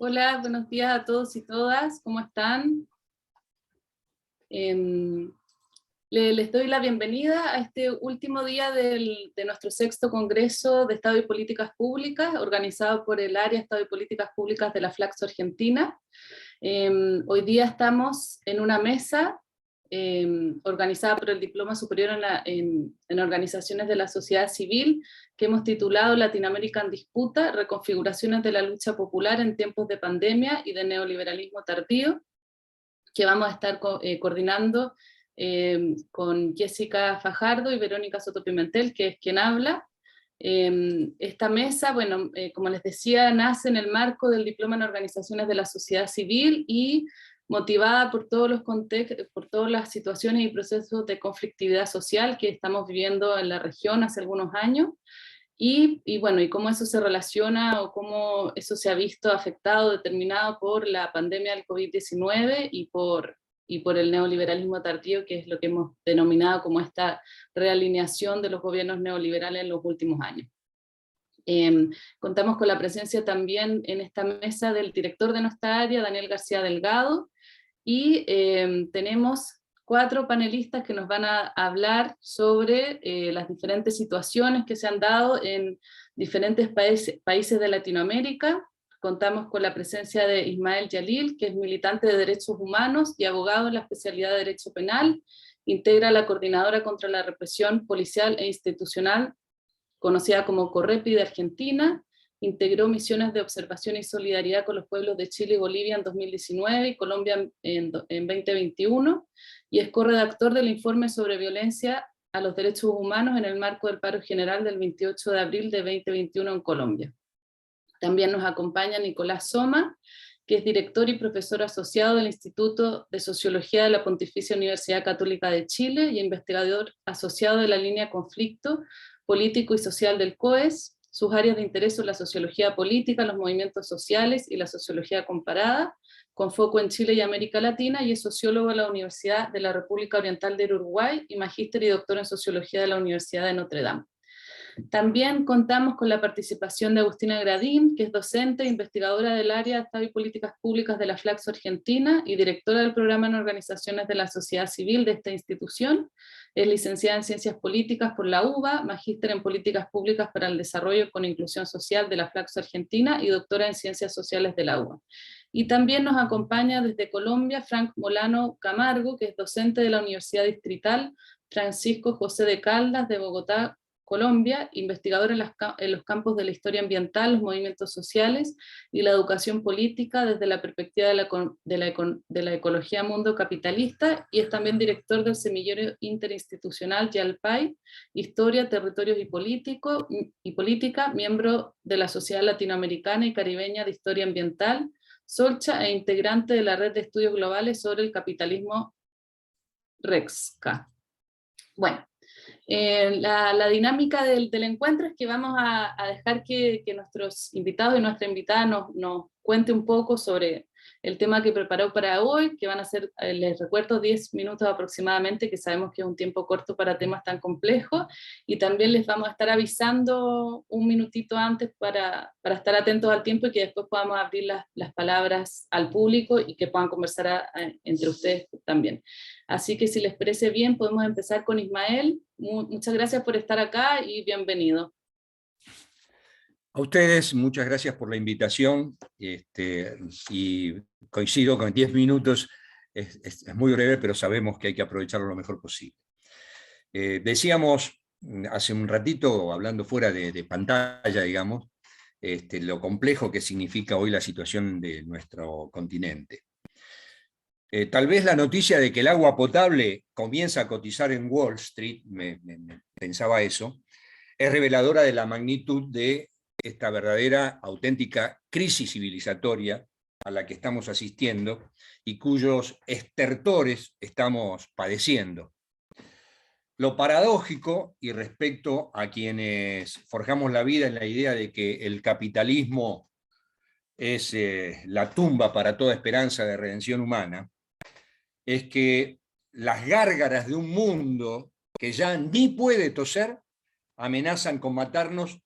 Hola, buenos días a todos y todas, ¿cómo están? Les doy la bienvenida a este último día de nuestro sexto Congreso de Estado y Políticas Públicas, organizado por el Área Estado y Políticas Públicas de la Flaxo Argentina. Hoy día estamos en una mesa organizada por el Diploma Superior en Organizaciones de la Sociedad Civil, que hemos titulado Latinoamérica en Disputa, reconfiguraciones de la lucha popular en tiempos de pandemia y de neoliberalismo tardío, que vamos a estar coordinando con Jessica Fajardo y Verónica Soto Pimentel, que es quien habla. Esta mesa, bueno, como les decía, nace en el marco del Diploma en Organizaciones de la Sociedad Civil y motivada por todos los contextos, por todas las situaciones y procesos de conflictividad social que estamos viviendo en la región hace algunos años, y bueno, y cómo eso se relaciona o cómo eso se ha visto afectado, determinado por la pandemia del COVID-19 y por el neoliberalismo tardío, que es lo que hemos denominado como esta realineación de los gobiernos neoliberales en los últimos años. Contamos con la presencia también en esta mesa del director de nuestra área, Daniel García Delgado, y tenemos 4 panelistas que nos van a hablar sobre las diferentes situaciones que se han dado en diferentes países de Latinoamérica. Contamos con la presencia de Ismael Yalil, que es militante de derechos humanos y abogado en la especialidad de Derecho Penal, integra la Coordinadora contra la Represión Policial e Institucional, conocida como CORREPI de Argentina, integró misiones de observación y solidaridad con los pueblos de Chile y Bolivia en 2019 y Colombia en 2021, y es corredactor del informe sobre violencia a los derechos humanos en el marco del paro general del 28 de abril de 2021 en Colombia. También nos acompaña Nicolás Soma, que es director y profesor asociado del Instituto de Sociología de la Pontificia Universidad Católica de Chile y investigador asociado de la línea Conflicto Político y Social del COES. Sus áreas de interés son la sociología política, los movimientos sociales y la sociología comparada, con foco en Chile y América Latina, y es sociólogo de la Universidad de la República Oriental del Uruguay y magíster y doctor en sociología de la Universidad de Notre Dame. También contamos con la participación de Agustina Gradín, que es docente e investigadora del área de Estado y Políticas Públicas de la Flaxo Argentina y directora del programa en Organizaciones de la Sociedad Civil de esta institución. Es licenciada en Ciencias Políticas por la UBA, magíster en Políticas Públicas para el Desarrollo con Inclusión Social de la Flaxo Argentina y doctora en Ciencias Sociales de la UBA. Y también nos acompaña desde Colombia Frank Molano Camargo, que es docente de la Universidad Distrital Francisco José de Caldas de Bogotá, Colombia, investigador en los campos de la historia ambiental, los movimientos sociales y la educación política desde la perspectiva de la ecología mundo capitalista, y es también director del semillero interinstitucional YALPAI, Historia, Territorios y Política, miembro de la Sociedad Latinoamericana y Caribeña de Historia Ambiental, SOLCHA, e integrante de la Red de Estudios Globales sobre el Capitalismo REXCA. Bueno, la dinámica del encuentro es que vamos a dejar que nuestros invitados y nuestra invitada nos cuente un poco sobre el tema que preparó para hoy, que van a ser, les recuerdo, 10 minutos aproximadamente, que sabemos que es un tiempo corto para temas tan complejos, y también les vamos a estar avisando un minutito antes para estar atentos al tiempo y que después podamos abrir las palabras al público y que puedan conversar entre ustedes también. Así que si les parece bien, podemos empezar con Ismael. Muchas gracias por estar acá y bienvenido. A ustedes, muchas gracias por la invitación, y coincido con 10 minutos, es muy breve, pero sabemos que hay que aprovecharlo lo mejor posible. Decíamos hace un ratito, hablando fuera de pantalla, digamos, lo complejo que significa hoy la situación de nuestro continente. Tal vez la noticia de que el agua potable comienza a cotizar en Wall Street, pensaba eso, es reveladora de la magnitud de esta verdadera, auténtica crisis civilizatoria a la que estamos asistiendo y cuyos estertores estamos padeciendo. Lo paradójico, y respecto a quienes forjamos la vida en la idea de que el capitalismo es la tumba para toda esperanza de redención humana, es que las gárgaras de un mundo que ya ni puede toser amenazan con matarnos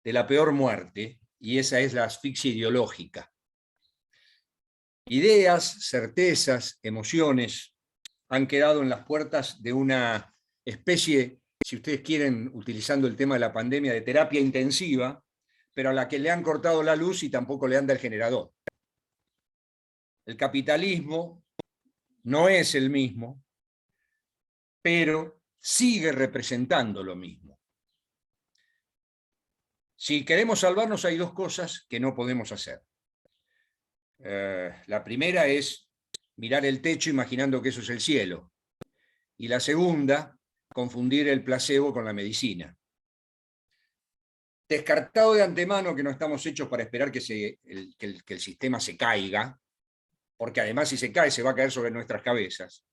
de la peor muerte, y esa es la asfixia ideológica. Ideas, certezas, emociones han quedado en las puertas de una especie, si ustedes quieren, utilizando el tema de la pandemia, de terapia intensiva, pero a la que le han cortado la luz y tampoco le anda el generador. El capitalismo no es el mismo, pero sigue representando lo mismo. Si queremos salvarnos, hay dos cosas que no podemos hacer. La primera es mirar el techo imaginando que eso es el cielo. Y la segunda, confundir el placebo con la medicina. Descartado de antemano que no estamos hechos para esperar que el sistema se caiga, porque además si se cae se va a caer sobre nuestras cabezas.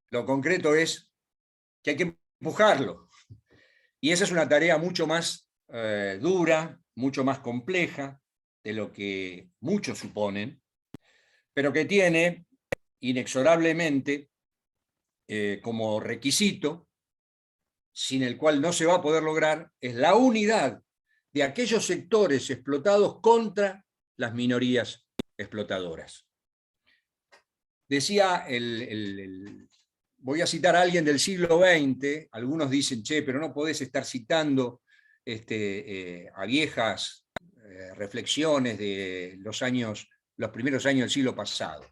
Lo concreto es que hay que empujarlo. Y esa es una tarea mucho más dura, mucho más compleja de lo que muchos suponen, pero que tiene inexorablemente como requisito, sin el cual no se va a poder lograr, es la unidad de aquellos sectores explotados contra las minorías explotadoras. Decía, voy a citar a alguien del siglo XX, algunos dicen, che, pero no podés estar citando a viejas reflexiones de los primeros años del siglo pasado.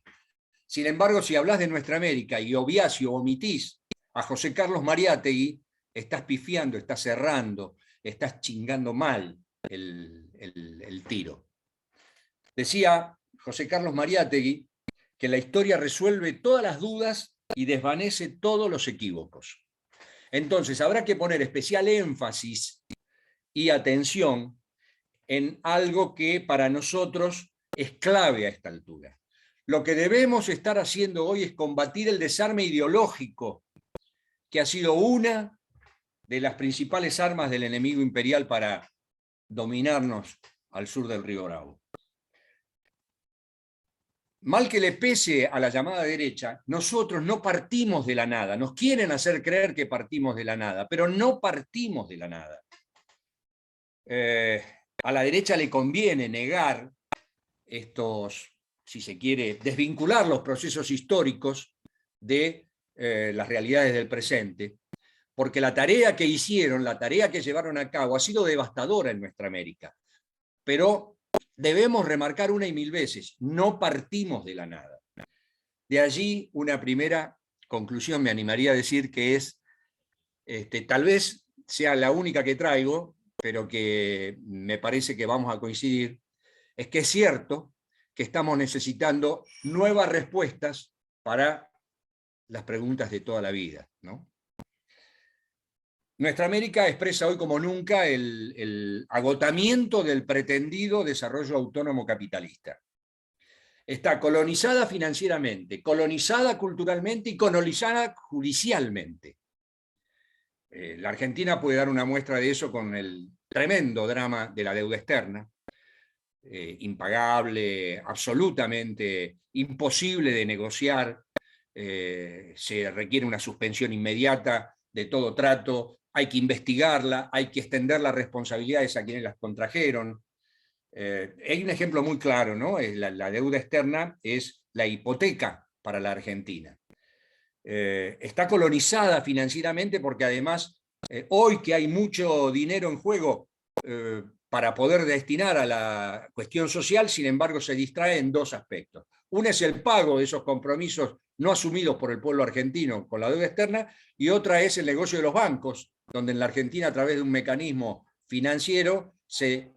Sin embargo, si hablas de nuestra América y obviás o omitís a José Carlos Mariátegui, estás pifiando, estás cerrando, estás chingando mal el tiro. Decía José Carlos Mariátegui que la historia resuelve todas las dudas y desvanece todos los equívocos. Entonces, habrá que poner especial énfasis y atención en algo que para nosotros es clave a esta altura. Lo que debemos estar haciendo hoy es combatir el desarme ideológico, que ha sido una de las principales armas del enemigo imperial para dominarnos al sur del río Bravo. Mal que le pese a la llamada derecha, nosotros no partimos de la nada. Nos quieren hacer creer que partimos de la nada, pero no partimos de la nada. A la derecha le conviene negar estos, si se quiere, desvincular los procesos históricos de las realidades del presente, porque la tarea que hicieron, la tarea que llevaron a cabo ha sido devastadora en nuestra América. Pero debemos remarcar una y mil veces, no partimos de la nada. De allí una primera conclusión, me animaría a decir que es, tal vez sea la única que traigo, pero que me parece que vamos a coincidir, es que es cierto que estamos necesitando nuevas respuestas para las preguntas de toda la vida, ¿no? Nuestra América expresa hoy como nunca el agotamiento del pretendido desarrollo autónomo capitalista. Está colonizada financieramente, colonizada culturalmente y colonizada judicialmente. La Argentina puede dar una muestra de eso con el tremendo drama de la deuda externa, impagable, absolutamente imposible de negociar, se requiere una suspensión inmediata de todo trato, hay que investigarla, hay que extender las responsabilidades a quienes las contrajeron. Hay un ejemplo muy claro, ¿no? La deuda externa es la hipoteca para la Argentina. Está colonizada financieramente porque además, hoy que hay mucho dinero en juego para poder destinar a la cuestión social, sin embargo se distrae en dos aspectos. Uno es el pago de esos compromisos no asumidos por el pueblo argentino con la deuda externa, y otra es el negocio de los bancos, donde en la Argentina a través de un mecanismo financiero se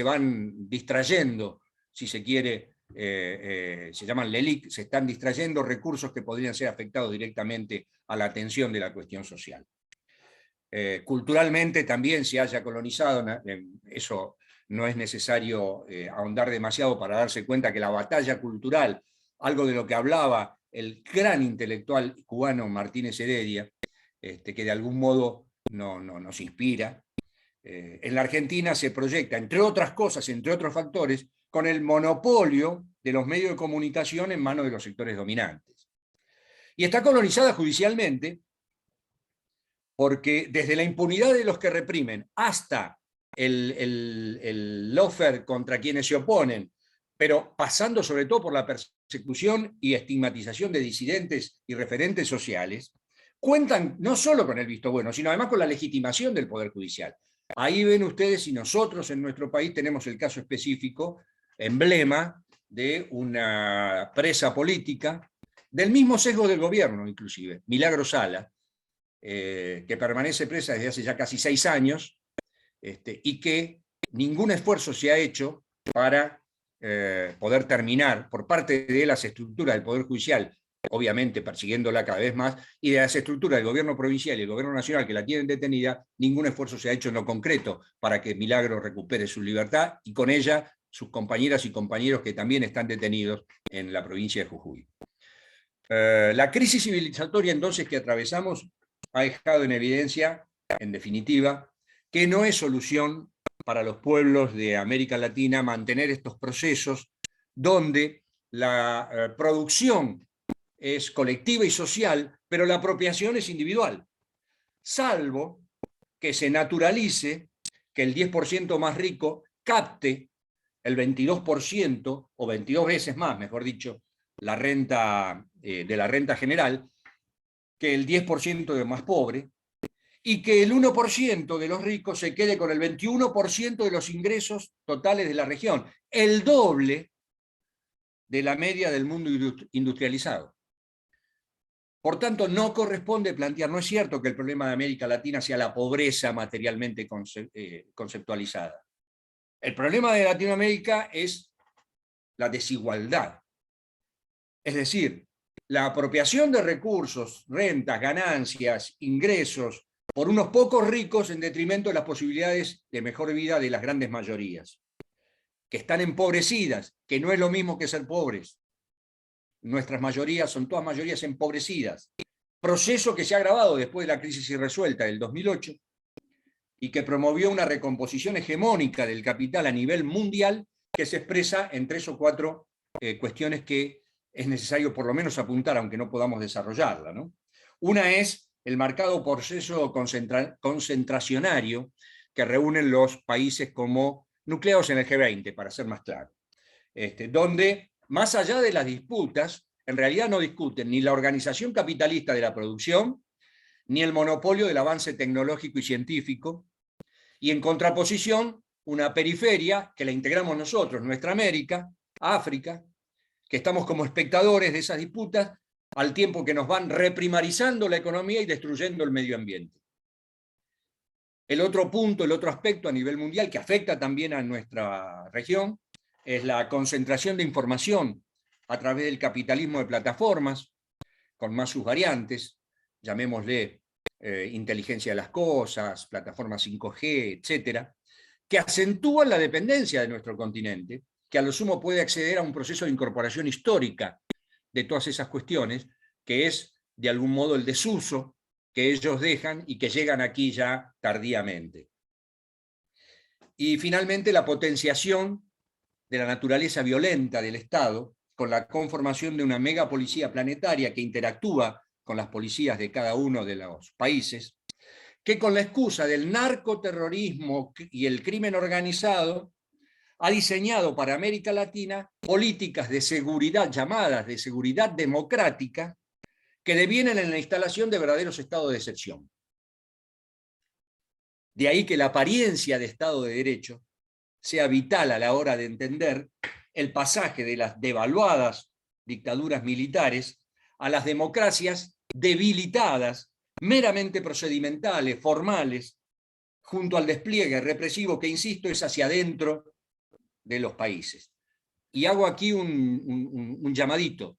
van distrayendo, si se quiere, se llaman LELIC, se están distrayendo recursos que podrían ser afectados directamente a la atención de la cuestión social. Culturalmente también se haya colonizado, eso no es necesario ahondar demasiado para darse cuenta que la batalla cultural, algo de lo que hablaba el gran intelectual cubano Martínez Heredia, que de algún modo nos inspira, en la Argentina se proyecta, entre otras cosas, entre otros factores, con el monopolio de los medios de comunicación en manos de los sectores dominantes. Y está colonizada judicialmente porque desde la impunidad de los que reprimen hasta el lawfare contra quienes se oponen, pero pasando sobre todo por la persecución y estigmatización de disidentes y referentes sociales, cuentan no solo con el visto bueno, sino además con la legitimación del Poder Judicial. Ahí ven ustedes, y nosotros en nuestro país tenemos el caso específico, emblema de una presa política, del mismo sesgo del gobierno inclusive, Milagro Sala, que permanece presa desde hace ya casi 6 años, y que ningún esfuerzo se ha hecho para poder terminar por parte de las estructuras del Poder Judicial, obviamente persiguiéndola cada vez más, y de las estructuras del gobierno provincial y el gobierno nacional que la tienen detenida, ningún esfuerzo se ha hecho en lo concreto para que Milagro recupere su libertad y con ella sus compañeras y compañeros que también están detenidos en la provincia de Jujuy. La crisis civilizatoria entonces que atravesamos ha dejado en evidencia, en definitiva, que no es solución para los pueblos de América Latina mantener estos procesos donde la producción es colectiva y social, pero la apropiación es individual, salvo que se naturalice que el 10% más rico capte el 22% o 22 veces más, mejor dicho, la renta, de la renta general, que el 10% de más pobre, y que el 1% de los ricos se quede con el 21% de los ingresos totales de la región, el doble de la media del mundo industrializado. Por tanto, no corresponde plantear, no es cierto que el problema de América Latina sea la pobreza materialmente conceptualizada. El problema de Latinoamérica es la desigualdad. Es decir, la apropiación de recursos, rentas, ganancias, ingresos, por unos pocos ricos en detrimento de las posibilidades de mejor vida de las grandes mayorías, que están empobrecidas, que no es lo mismo que ser pobres. Nuestras mayorías son todas mayorías empobrecidas. Proceso que se ha agravado después de la crisis irresuelta del 2008 y que promovió una recomposición hegemónica del capital a nivel mundial que se expresa en 3 o 4 cuestiones que es necesario por lo menos apuntar, aunque no podamos desarrollarla, ¿no? Una es el marcado proceso concentracionario que reúnen los países como nucleados en el G20, para ser más claro, donde, más allá de las disputas, en realidad no discuten ni la organización capitalista de la producción, ni el monopolio del avance tecnológico y científico, y en contraposición, una periferia que la integramos nosotros, nuestra América, África, que estamos como espectadores de esas disputas, al tiempo que nos van reprimarizando la economía y destruyendo el medio ambiente. El otro punto, el otro aspecto a nivel mundial que afecta también a nuestra región es la concentración de información a través del capitalismo de plataformas, con más sus variantes, llamémosle inteligencia de las cosas, plataformas 5G, etcétera, que acentúan la dependencia de nuestro continente, que a lo sumo puede acceder a un proceso de incorporación histórica de todas esas cuestiones, que es de algún modo el desuso que ellos dejan y que llegan aquí ya tardíamente. Y finalmente la potenciación de la naturaleza violenta del Estado con la conformación de una megapolicía planetaria que interactúa con las policías de cada uno de los países, que con la excusa del narcoterrorismo y el crimen organizado ha diseñado para América Latina políticas de seguridad llamadas de seguridad democrática que devienen en la instalación de verdaderos estados de excepción. De ahí que la apariencia de Estado de Derecho sea vital a la hora de entender el pasaje de las devaluadas dictaduras militares a las democracias debilitadas, meramente procedimentales, formales, junto al despliegue represivo que, insisto, es hacia adentro de los países. Y hago aquí un llamadito.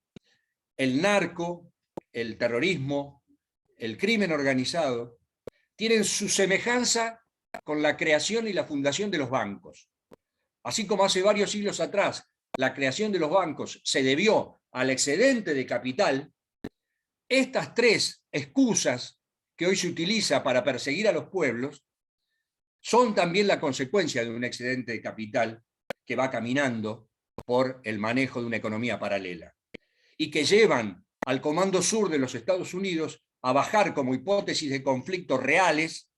El narco, el terrorismo, el crimen organizado, tienen su semejanza con la creación y la fundación de los bancos. Así como hace varios siglos atrás la creación de los bancos se debió al excedente de capital, estas 3 excusas que hoy se utiliza para perseguir a los pueblos son también la consecuencia de un excedente de capital que va caminando por el manejo de una economía paralela y que llevan al Comando Sur de los Estados Unidos a bajar como hipótesis de conflictos reales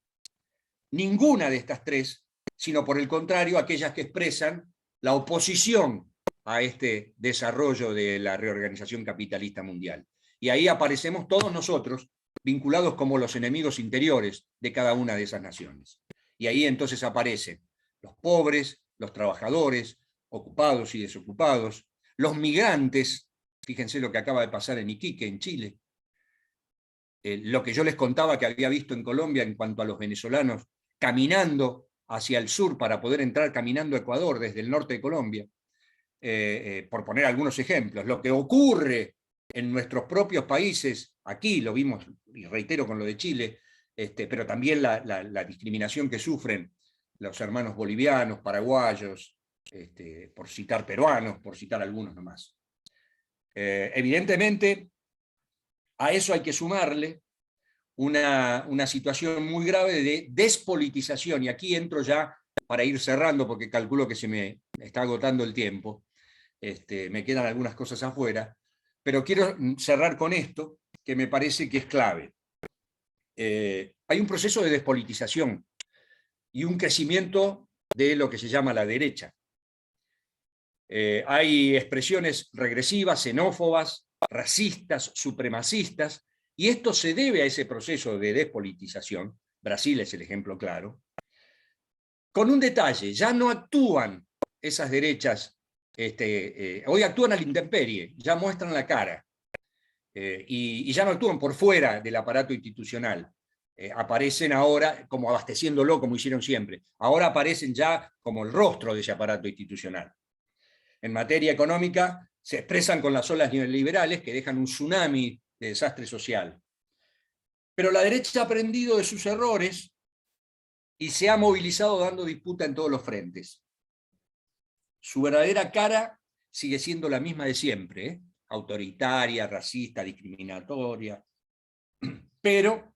ninguna de estas 3, sino por el contrario aquellas que expresan la oposición a este desarrollo de la reorganización capitalista mundial. Y ahí aparecemos todos nosotros, vinculados como los enemigos interiores de cada una de esas naciones. Y ahí entonces aparecen los pobres, los trabajadores, ocupados y desocupados, los migrantes, fíjense lo que acaba de pasar en Iquique, en Chile, lo que yo les contaba que había visto en Colombia en cuanto a los venezolanos caminando hacia el sur para poder entrar caminando a Ecuador desde el norte de Colombia, por poner algunos ejemplos. Lo que ocurre en nuestros propios países, aquí lo vimos, y reitero con lo de Chile, pero también la discriminación que sufren los hermanos bolivianos, paraguayos, por citar peruanos, por citar algunos nomás. Evidentemente, a eso hay que sumarle una situación muy grave de despolitización, y aquí entro ya para ir cerrando, porque calculo que se me está agotando el tiempo, me quedan algunas cosas afuera, pero quiero cerrar con esto, que me parece que es clave. Hay un proceso de despolitización y un crecimiento de lo que se llama la derecha. Hay expresiones regresivas, xenófobas, racistas, supremacistas, y esto se debe a ese proceso de despolitización. Brasil es el ejemplo claro. Con un detalle, ya no actúan esas derechas, hoy actúan a la intemperie, ya muestran la cara, y ya no actúan por fuera del aparato institucional. Aparecen ahora como abasteciéndolo, como hicieron siempre. Ahora aparecen ya como el rostro de ese aparato institucional. En materia económica, se expresan con las olas neoliberales que dejan un tsunami de desastre social. Pero la derecha ha aprendido de sus errores y se ha movilizado dando disputa en todos los frentes. Su verdadera cara sigue siendo la misma de siempre, autoritaria, racista, discriminatoria, pero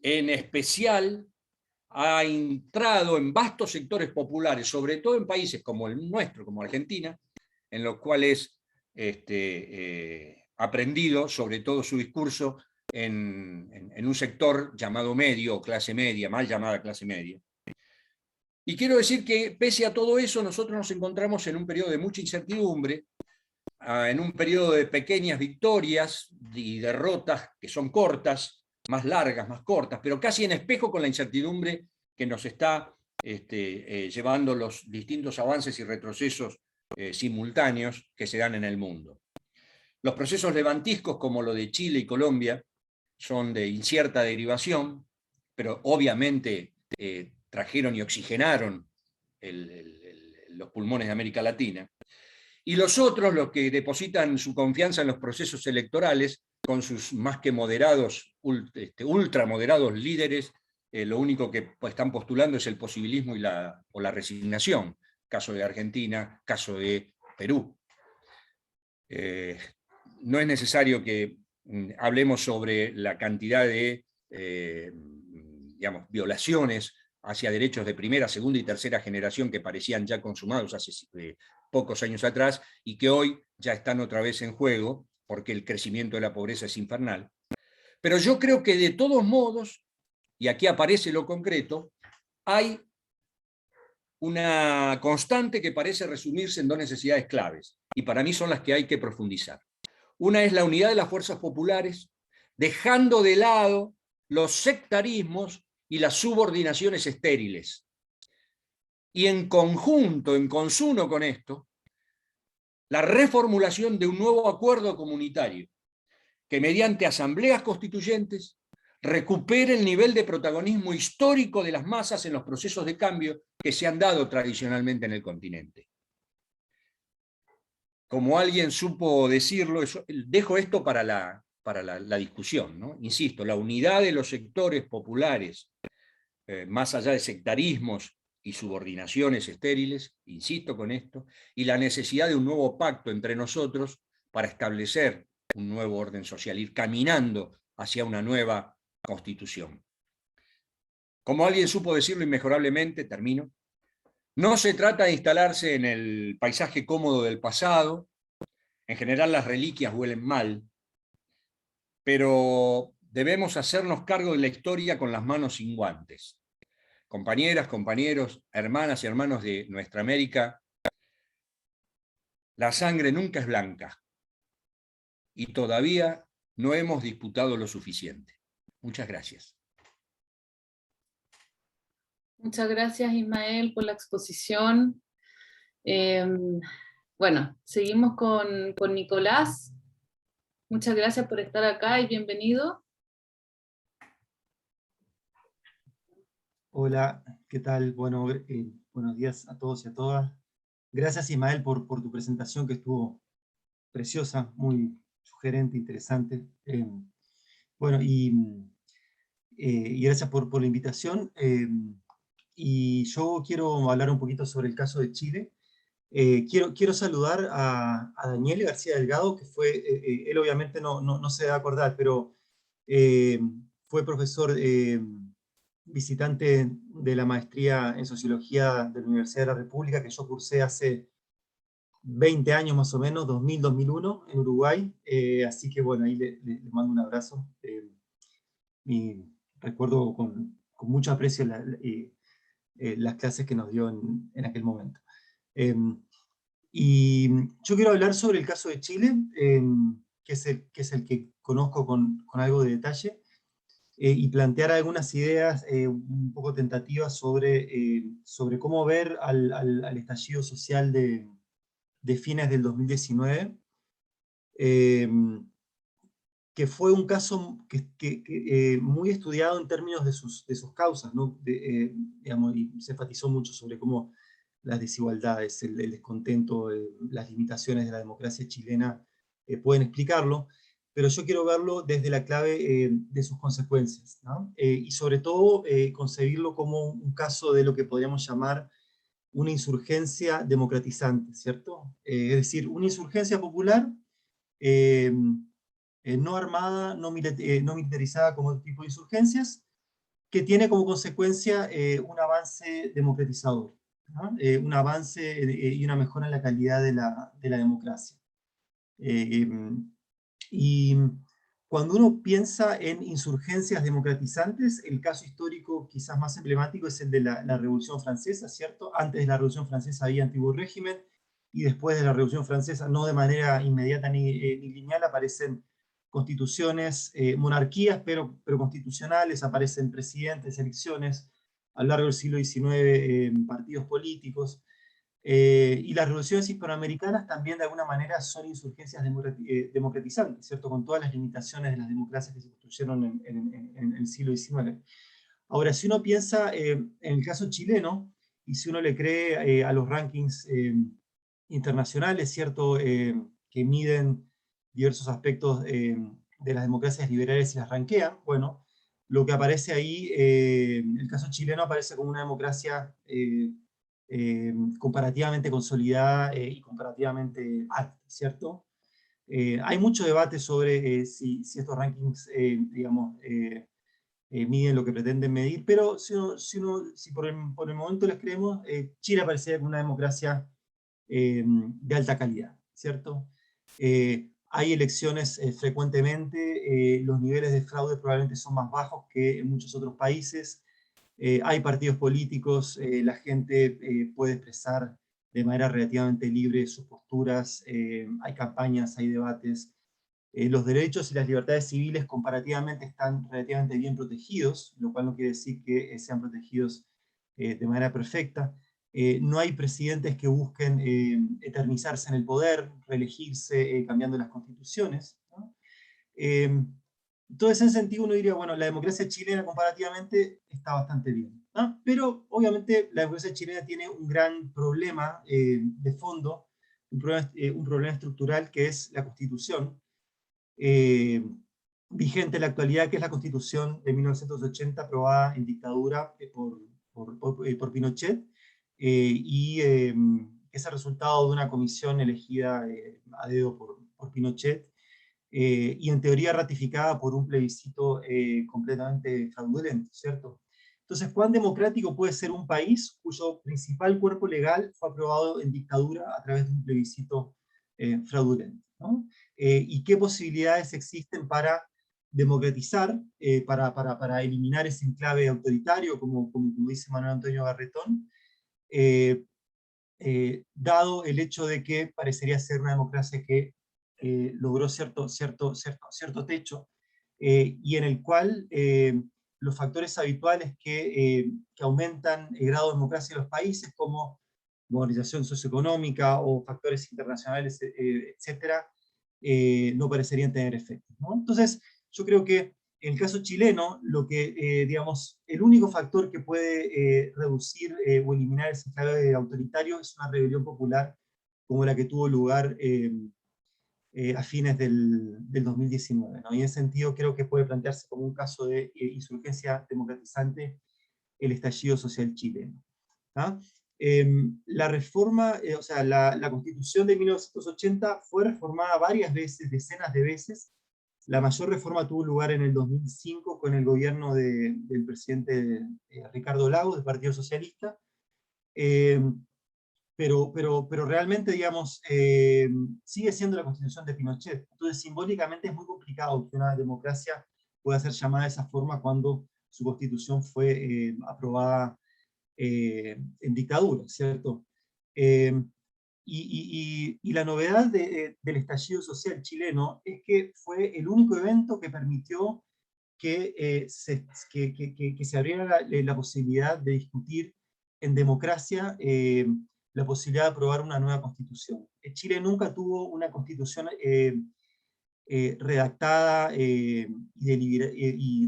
en especial ha entrado en vastos sectores populares, sobre todo en países como el nuestro, como Argentina, en los cuales aprendido sobre todo su discurso en un sector llamado medio o clase media, mal llamada clase media. Y quiero decir que pese a todo eso, nosotros nos encontramos en un periodo de mucha incertidumbre, en un periodo de pequeñas victorias y derrotas que son cortas, más largas, más cortas, pero casi en espejo con la incertidumbre que nos está llevando los distintos avances y retrocesos simultáneos que se dan en el mundo. Los procesos levantiscos como lo de Chile y Colombia son de incierta derivación, pero obviamente trajeron y oxigenaron los pulmones de América Latina. Y los otros, los que depositan su confianza en los procesos electorales, con sus más que moderados, ultramoderados líderes, lo único que están postulando es el posibilismo o la resignación. Caso de Argentina, caso de Perú. No es necesario que hablemos sobre la cantidad de violaciones hacia derechos de primera, segunda y tercera generación que parecían ya consumados hace pocos años atrás y que hoy ya están otra vez en juego porque el crecimiento de la pobreza es infernal. Pero yo creo que de todos modos, y aquí aparece lo concreto, hay una constante que parece resumirse en dos necesidades claves, y para mí son las que hay que profundizar. Una es la unidad de las fuerzas populares, dejando de lado los sectarismos y las subordinaciones estériles. Y en conjunto, en consuno con esto, la reformulación de un nuevo acuerdo comunitario que mediante asambleas constituyentes recupere el nivel de protagonismo histórico de las masas en los procesos de cambio que se han dado tradicionalmente en el continente. Como alguien supo decirlo, dejo esto para la discusión, ¿no? Insisto, la unidad de los sectores populares, más allá de sectarismos y subordinaciones estériles, insisto con esto, y la necesidad de un nuevo pacto entre nosotros para establecer un nuevo orden social, ir caminando hacia una nueva constitución. Como alguien supo decirlo inmejorablemente, termino, no se trata de instalarse en el paisaje cómodo del pasado, en general las reliquias huelen mal, pero debemos hacernos cargo de la historia con las manos sin guantes. Compañeras, compañeros, hermanas y hermanos de nuestra América, La sangre nunca es blanca y todavía no hemos disputado lo suficiente. Muchas gracias. Muchas gracias, Ismael, por la exposición. Bueno, seguimos con Nicolás. Muchas gracias por estar acá y bienvenido. Hola, ¿qué tal? Bueno, buenos días a todos y a todas. Gracias, Ismael, por tu presentación, que estuvo preciosa, muy sugerente, interesante. Bueno, y gracias por la invitación. Y yo quiero hablar un poquito sobre el caso de Chile. Quiero saludar a Daniel García Delgado, que fue, él obviamente no se va a acordar, pero fue profesor visitante de la maestría en Sociología de la Universidad de la República, que yo cursé hace 20 años más o menos, 2000-2001, en Uruguay. Así que bueno, ahí le mando un abrazo. Y recuerdo con mucho aprecio las clases que nos dio en aquel momento. Y yo quiero hablar sobre el caso de Chile, que es el que conozco con algo de detalle, y plantear algunas ideas un poco tentativas sobre cómo ver al estallido social de fines del 2019, que fue un caso muy estudiado en términos de sus causas, ¿no? Digamos, y se enfatizó mucho sobre cómo las desigualdades, el descontento, las limitaciones de la democracia chilena pueden explicarlo, pero yo quiero verlo desde la clave de sus consecuencias, ¿no? Y sobre todo concebirlo como un caso de lo que podríamos llamar una insurgencia democratizante, ¿cierto? Es decir, una insurgencia popular eh, no armada, no militarizada como otro tipo de insurgencias, que tiene como consecuencia un avance democratizador, ¿no? Un avance y una mejora en la calidad de la democracia. Y cuando uno piensa en insurgencias democratizantes, el caso histórico quizás más emblemático es el de la Revolución Francesa, ¿cierto? Antes de la Revolución Francesa había antiguo régimen, y después de la Revolución Francesa, no de manera inmediata ni lineal, aparecen constituciones, monarquías, pero constitucionales, aparecen presidentes, elecciones, a lo largo del siglo XIX, partidos políticos. Y las revoluciones hispanoamericanas también de alguna manera son insurgencias democratizantes, ¿cierto? Con todas las limitaciones de las democracias que se construyeron en el siglo XIX. Ahora, si uno piensa en el caso chileno, y si uno le cree a los rankings internacionales, ¿cierto? Que miden diversos aspectos de las democracias liberales y las ranquean, bueno, lo que aparece ahí, el caso chileno aparece como una democracia comparativamente consolidada y comparativamente alta, ¿cierto? Hay mucho debate sobre si estos rankings, digamos, miden lo que pretenden medir, pero si por el momento les creemos, Chile aparece como una democracia de alta calidad, ¿cierto? Hay elecciones frecuentemente, los niveles de fraude probablemente son más bajos que en muchos otros países. Hay partidos políticos, la gente puede expresar de manera relativamente libre sus posturas, hay campañas, hay debates. Los derechos y las libertades civiles comparativamente están relativamente bien protegidos, lo cual no quiere decir que sean protegidos de manera perfecta. No hay presidentes que busquen eternizarse en el poder, reelegirse cambiando las constituciones, ¿no? Entonces, en ese sentido, uno diría, bueno, la democracia chilena comparativamente está bastante bien, ¿no? Pero, obviamente, la democracia chilena tiene un gran problema de fondo, un problema estructural, que es la Constitución, vigente en la actualidad, que es la Constitución de 1980, aprobada en dictadura por Pinochet, y es el resultado de una comisión elegida a dedo por Pinochet, y en teoría ratificada por un plebiscito completamente fraudulento, ¿cierto? Entonces, ¿cuán democrático puede ser un país cuyo principal cuerpo legal fue aprobado en dictadura a través de un plebiscito fraudulento, ¿no? ¿Y qué posibilidades existen para democratizar, para eliminar ese enclave autoritario, como dice Manuel Antonio Garretón? dado el hecho de que parecería ser una democracia que logró cierto techo, y en el cual los factores habituales que aumentan el grado de democracia en los países, como modernización socioeconómica o factores internacionales, etcétera, no parecerían tener efectos, ¿no? Entonces, yo creo que en el caso chileno, lo que, digamos, el único factor que puede reducir o eliminar ese enclave autoritario es una rebelión popular como la que tuvo lugar a fines del 2019, ¿no? Y en ese sentido creo que puede plantearse como un caso de insurgencia democratizante el estallido social chileno. ¿Ah? La reforma, o sea, la Constitución de 1980 fue reformada varias veces, decenas de veces. La mayor reforma tuvo lugar en el 2005 con el gobierno del presidente Ricardo Lagos, del Partido Socialista, pero realmente, digamos, sigue siendo la Constitución de Pinochet. Entonces, simbólicamente es muy complicado que una democracia pueda ser llamada de esa forma cuando su Constitución fue aprobada en dictadura, ¿cierto? Y la novedad del estallido social chileno es que fue el único evento que permitió que se abriera la posibilidad de discutir en democracia la posibilidad de aprobar una nueva constitución. Chile nunca tuvo una constitución redactada y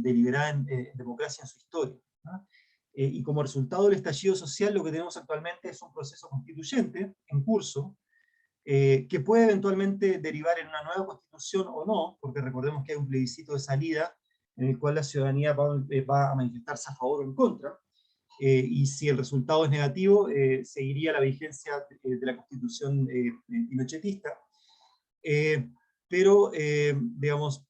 deliberada en democracia en su historia, ¿no? Y como resultado del estallido social, lo que tenemos actualmente es un proceso constituyente en curso, que puede eventualmente derivar en una nueva constitución o no, porque recordemos que hay un plebiscito de salida en el cual la ciudadanía va a manifestarse a favor o en contra, y si el resultado es negativo, seguiría la vigencia de la constitución pinochetista. Pero, digamos,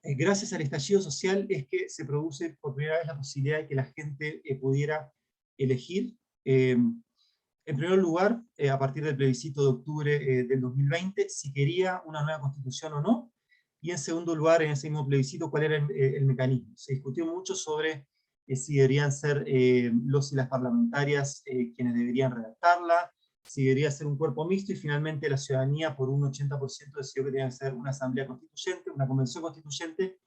gracias al estallido social es que se produce por primera vez la posibilidad de que la gente pudiera elegir, en primer lugar, a partir del plebiscito de octubre del 2020, si quería una nueva constitución o no, y en segundo lugar, en ese mismo plebiscito, cuál era el mecanismo. Se discutió mucho sobre si deberían ser los y las parlamentarias quienes deberían redactarla, si debería ser un cuerpo mixto, y finalmente la ciudadanía por un 80% decidió que tenía que ser una asamblea constituyente, una convención constituyente,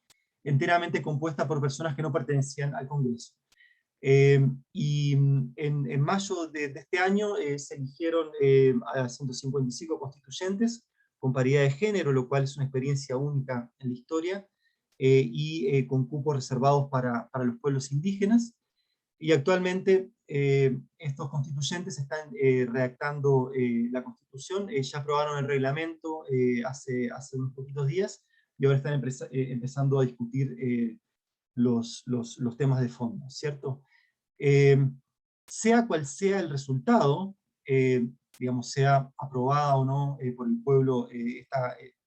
enteramente compuesta por personas que no pertenecían al Congreso. Y en mayo de este año se eligieron a 155 constituyentes con paridad de género, lo cual es una experiencia única en la historia, y con cupos reservados para los pueblos indígenas. Y actualmente estos constituyentes están redactando la Constitución, ya aprobaron el reglamento hace unos poquitos días, y ahora están empezando a discutir los temas de fondo, ¿cierto? Sea cual sea el resultado, digamos, sea aprobada o no por el pueblo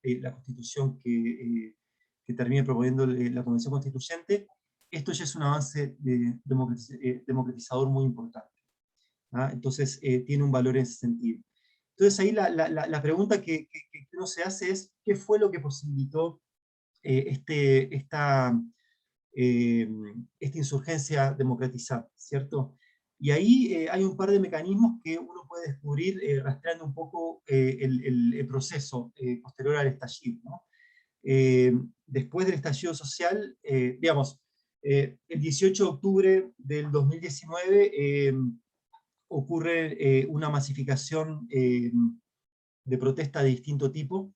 la Constitución que termine proponiendo la Convención Constituyente, esto ya es un avance democratizador muy importante, ¿ah? Entonces tiene un valor en ese sentido. Entonces ahí la pregunta que uno se hace es, ¿qué fue lo que posibilitó esta insurgencia democratizada, ¿cierto? Y ahí hay un par de mecanismos que uno puede descubrir rastreando un poco el proceso posterior al estallido, ¿no? Después del estallido social, digamos, el 18 de octubre del 2019 ocurre una masificación de protesta de distinto tipo,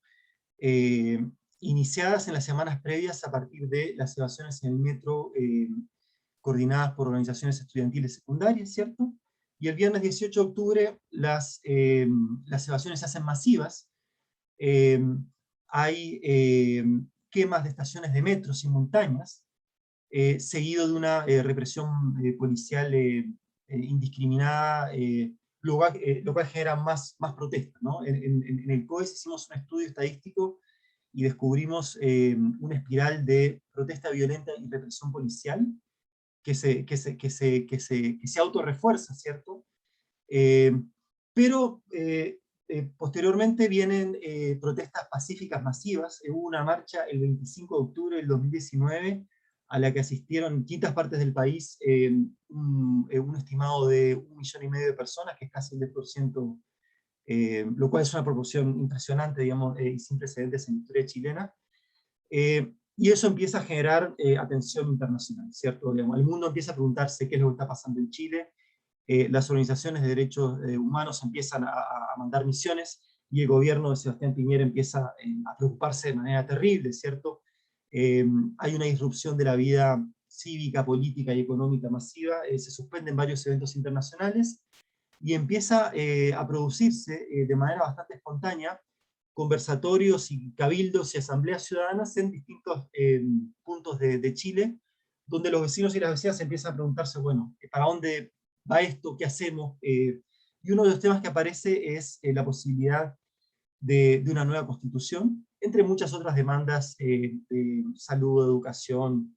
iniciadas en las semanas previas a partir de las evasiones en el metro coordinadas por organizaciones estudiantiles secundarias, ¿cierto? Y el viernes 18 de octubre las evasiones se hacen masivas, hay quemas de estaciones de metro simultáneas, seguido de una represión policial indiscriminada, lo cual genera más protesta, ¿no? En el COES hicimos un estudio estadístico y descubrimos una espiral de protesta violenta y represión policial que se autorrefuerza, ¿cierto? Pero posteriormente vienen protestas pacíficas masivas. Hubo una marcha el 25 de octubre del 2019 a la que asistieron en distintas partes del país un estimado de 1,5 millones de personas, que es casi el 10% lo cual es una proporción impresionante, digamos, y sin precedentes en la historia chilena. Y eso empieza a generar atención internacional, ¿cierto? Digamos, el mundo empieza a preguntarse qué es lo que está pasando en Chile, las organizaciones de derechos humanos empiezan a mandar misiones, y el gobierno de Sebastián Piñera empieza a preocuparse de manera terrible, ¿cierto? Hay una disrupción de la vida cívica, política y económica masiva, se suspenden varios eventos internacionales, y empieza a producirse de manera bastante espontánea conversatorios y cabildos y asambleas ciudadanas en distintos puntos de Chile, donde los vecinos y las vecinas empiezan a preguntarse, bueno, ¿para dónde va esto? ¿Qué hacemos? Y uno de los temas que aparece es la posibilidad de una nueva constitución, entre muchas otras demandas de salud, educación,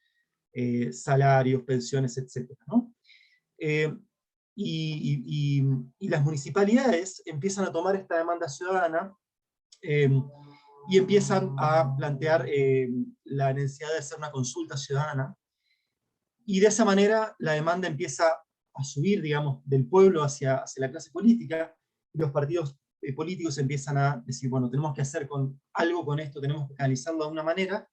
salarios, pensiones, etc., ¿no? Y las municipalidades empiezan a tomar esta demanda ciudadana y empiezan a plantear la necesidad de hacer una consulta ciudadana, y de esa manera la demanda empieza a subir, digamos, del pueblo hacia la clase política, y los partidos políticos empiezan a decir, bueno, tenemos que hacer algo con esto, tenemos que canalizarlo de alguna manera,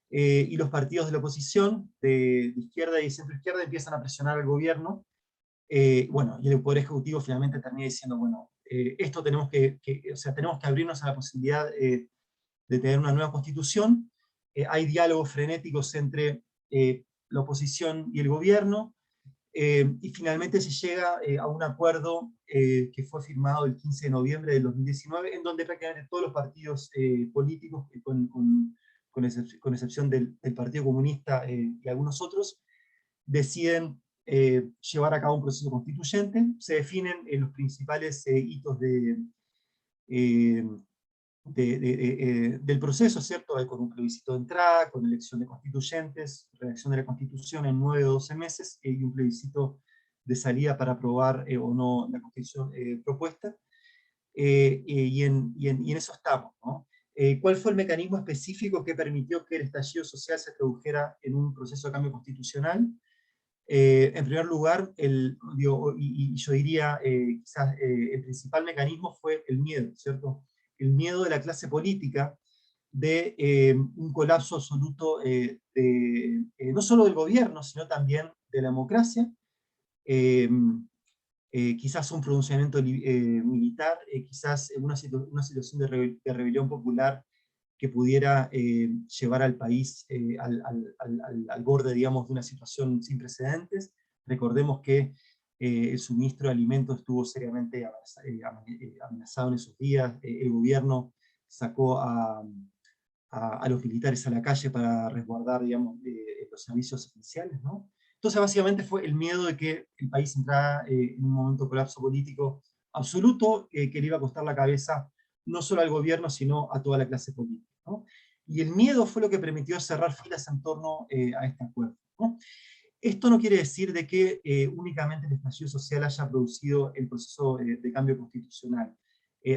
y los partidos de la oposición, de izquierda y centro-izquierda, empiezan a presionar al gobierno, bueno, y el Poder Ejecutivo finalmente termina diciendo, bueno, esto tenemos o sea, tenemos que abrirnos a la posibilidad de tener una nueva constitución. Hay diálogos frenéticos entre la oposición y el gobierno, y finalmente se llega a un acuerdo que fue firmado el 15 de noviembre del 2019, en donde prácticamente todos los partidos políticos, con excepción del Partido Comunista y algunos otros, deciden llevar a cabo un proceso constituyente. Se definen los principales hitos del proceso, ¿cierto? Con un plebiscito de entrada, con elección de constituyentes, redacción de la Constitución en 9 o 12 meses, y un plebiscito de salida para aprobar o no la Constitución propuesta. Y en eso estamos, ¿no? ¿Cuál fue el mecanismo específico que permitió que el estallido social se tradujera en un proceso de cambio constitucional? En primer lugar, yo diría, quizás el principal mecanismo fue el miedo, ¿cierto? El miedo de la clase política de un colapso absoluto no solo del gobierno, sino también de la democracia, quizás un pronunciamiento militar, quizás una situación de rebelión popular que pudiera llevar al país al borde, digamos, de una situación sin precedentes. Recordemos que el suministro de alimentos estuvo seriamente amenazado en esos días, el gobierno sacó a los militares a la calle para resguardar, digamos, los servicios esenciales, ¿no? Entonces básicamente fue el miedo de que el país entrara en un momento de colapso político absoluto, que le iba a costar la cabeza no solo al gobierno, sino a toda la clase política, ¿no? Y el miedo fue lo que permitió cerrar filas en torno a este acuerdo, ¿no? Esto no quiere decir de que únicamente el estallido social haya producido el proceso de cambio constitucional.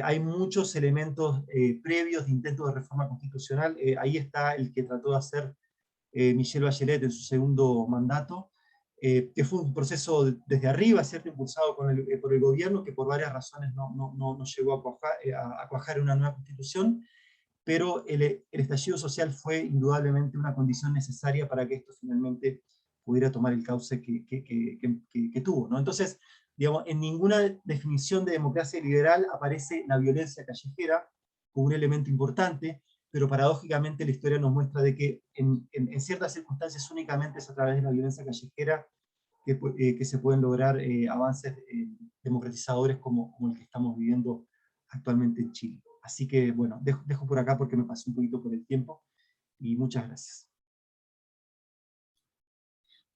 Hay muchos elementos previos de intentos de reforma constitucional. Ahí está el que trató de hacer Michelle Bachelet en su segundo mandato, que fue un proceso desde arriba, ¿cierto?, impulsado por el gobierno, que por varias razones no llegó a cuajar en una nueva constitución, pero el estallido social fue indudablemente una condición necesaria para que esto finalmente pudiera tomar el cauce que tuvo, ¿no? Entonces, digamos, en ninguna definición de democracia liberal aparece la violencia callejera como un elemento importante, pero paradójicamente la historia nos muestra de que en ciertas circunstancias únicamente es a través de la violencia callejera que se pueden lograr avances democratizadores como el que estamos viviendo actualmente en Chile. Así que, bueno, dejo por acá porque me pasé un poquito por el tiempo, y muchas gracias.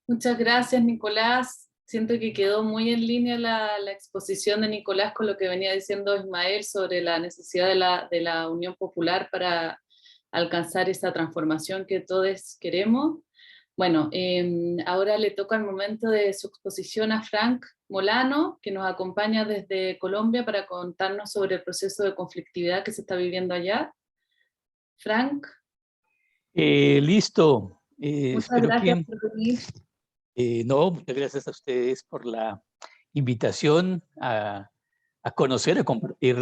Muchas gracias, Nicolás. Siento que quedó muy en línea la exposición de Nicolás con lo que venía diciendo Ismael sobre la necesidad de la Unión Popular para alcanzar esa transformación que todos queremos. Bueno, ahora le toca el momento de su exposición a Frank Molano, que nos acompaña desde Colombia para contarnos sobre el proceso de conflictividad que se está viviendo allá. Frank. Listo. Muchas gracias por venir. No, muchas gracias a ustedes por la invitación a a conocer, a compartir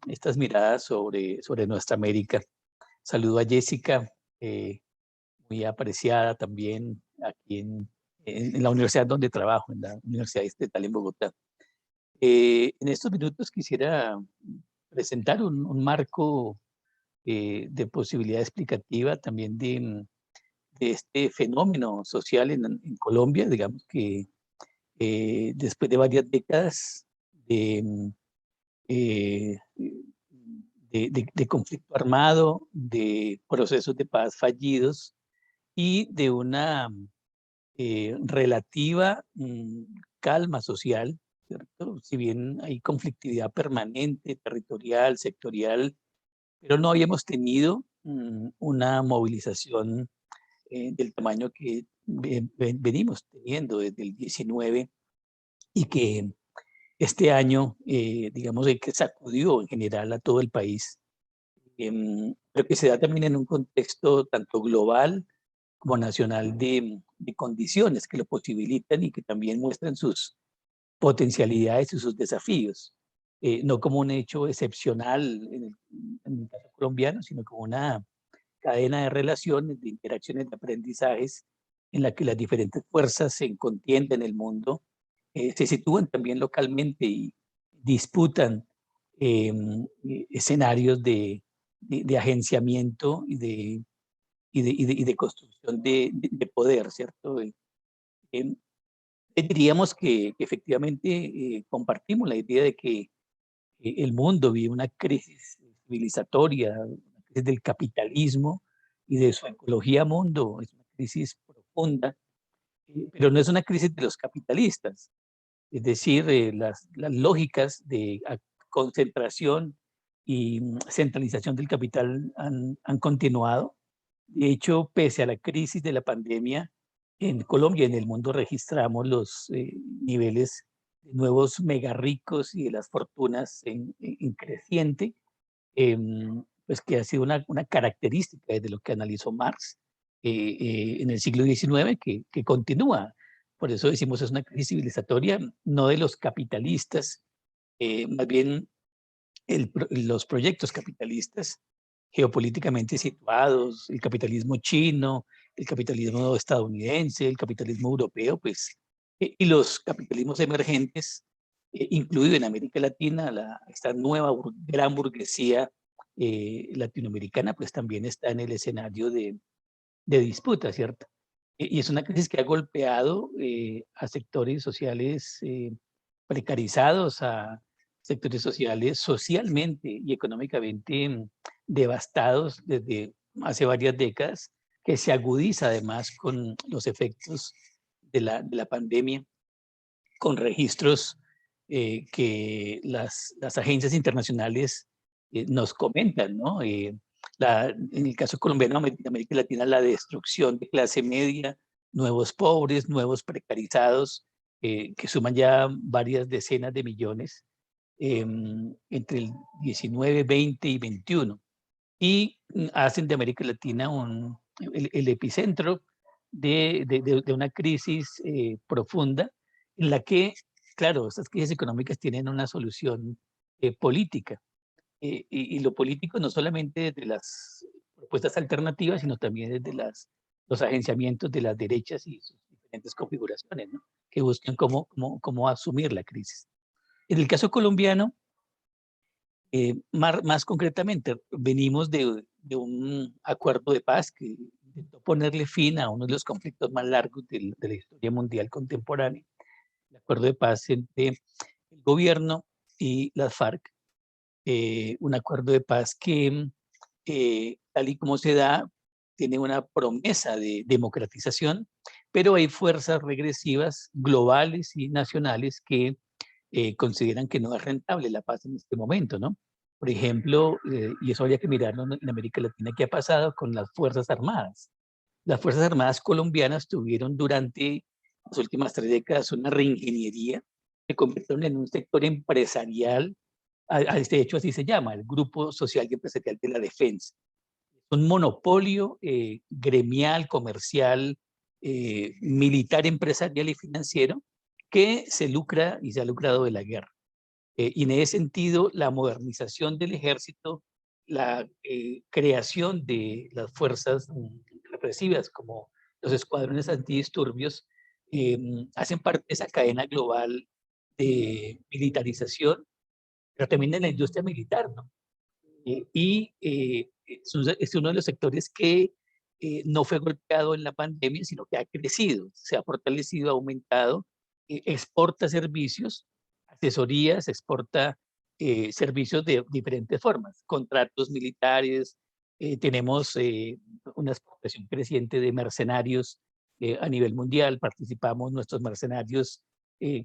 estas miradas sobre nuestra América. Saludo a Jessica, muy apreciada también aquí en la universidad donde trabajo, en la Universidad Estatal en Bogotá. En estos minutos quisiera presentar un marco de posibilidad explicativa también de este fenómeno social en Colombia, digamos que después de varias décadas de, eh, de conflicto armado, de procesos de paz fallidos y de una relativa calma social, ¿cierto? Si bien hay conflictividad permanente, territorial, sectorial, pero no habíamos tenido una movilización del tamaño que venimos teniendo desde el 19 y que este año, digamos, que sacudió en general a todo el país, pero que se da también en un contexto tanto global como nacional de condiciones que lo posibilitan y que también muestran sus potencialidades y sus desafíos, no como un hecho excepcional en el caso colombiano, sino como una cadena de relaciones, de interacciones, de aprendizajes, en la que las diferentes fuerzas se contienden en el mundo, se sitúan también localmente y disputan escenarios de agenciamiento y de construcción de poder, ¿cierto? Em, Diríamos que efectivamente compartimos la idea de que el mundo vive una crisis civilizatoria, una crisis del capitalismo y de su ecología mundo, es una crisis profunda, pero no es una crisis de los capitalistas, es decir, las lógicas de concentración y centralización del capital han continuado. De hecho, pese a la crisis de la pandemia, en Colombia y en el mundo registramos los niveles de nuevos mega ricos y de las fortunas en creciente, pues que ha sido una característica de lo que analizó Marx en el siglo XIX, que continúa. Por eso decimos es una crisis civilizatoria, no de los capitalistas, más bien los proyectos capitalistas geopolíticamente situados, el capitalismo chino, el capitalismo estadounidense, el capitalismo europeo, pues, y los capitalismos emergentes, incluido en América Latina, esta nueva gran burguesía latinoamericana, pues también está en el escenario de disputa, ¿cierto? Y es una crisis que ha golpeado a sectores sociales precarizados, a sectores sociales socialmente y económicamente devastados desde hace varias décadas, que se agudiza además con los efectos de la pandemia, con registros que las agencias internacionales nos comentan, ¿no? En el caso colombiano, de América Latina, la destrucción de clase media, nuevos pobres, nuevos precarizados, que suman ya varias decenas de millones entre el 19, 20 y 21. Y hacen de América Latina el epicentro de una crisis profunda en la que, claro, estas crisis económicas tienen una solución política. Y lo político no solamente desde las propuestas alternativas, sino también desde los agenciamientos de las derechas y sus diferentes configuraciones, ¿no? Que buscan cómo asumir la crisis. En el caso colombiano, más concretamente, venimos de un acuerdo de paz que intentó ponerle fin a uno de los conflictos más largos de la historia mundial contemporánea, el acuerdo de paz entre el gobierno y las FARC, un acuerdo de paz que, tal y como se da, tiene una promesa de democratización, pero hay fuerzas regresivas globales y nacionales que consideran que no es rentable la paz en este momento, ¿no? Por ejemplo, y eso habría que mirarlo en América Latina, ¿qué ha pasado con las Fuerzas Armadas? Las Fuerzas Armadas colombianas tuvieron durante las últimas 3 décadas una reingeniería, se convirtieron en un sector empresarial, a este hecho así se llama, el Grupo Social y Empresarial de la Defensa. Un monopolio gremial, comercial, militar, empresarial y financiero que se lucra y se ha lucrado de la guerra. Y en ese sentido, la modernización del ejército, la creación de las fuerzas represivas como los escuadrones antidisturbios, hacen parte de esa cadena global de militarización, pero también de la industria militar, ¿no? Es uno de los sectores que no fue golpeado en la pandemia, sino que ha crecido, se ha fortalecido, ha aumentado, exporta servicios, asesorías, exporta servicios de diferentes formas, contratos militares, tenemos una exportación creciente de mercenarios a nivel mundial, participamos nuestros mercenarios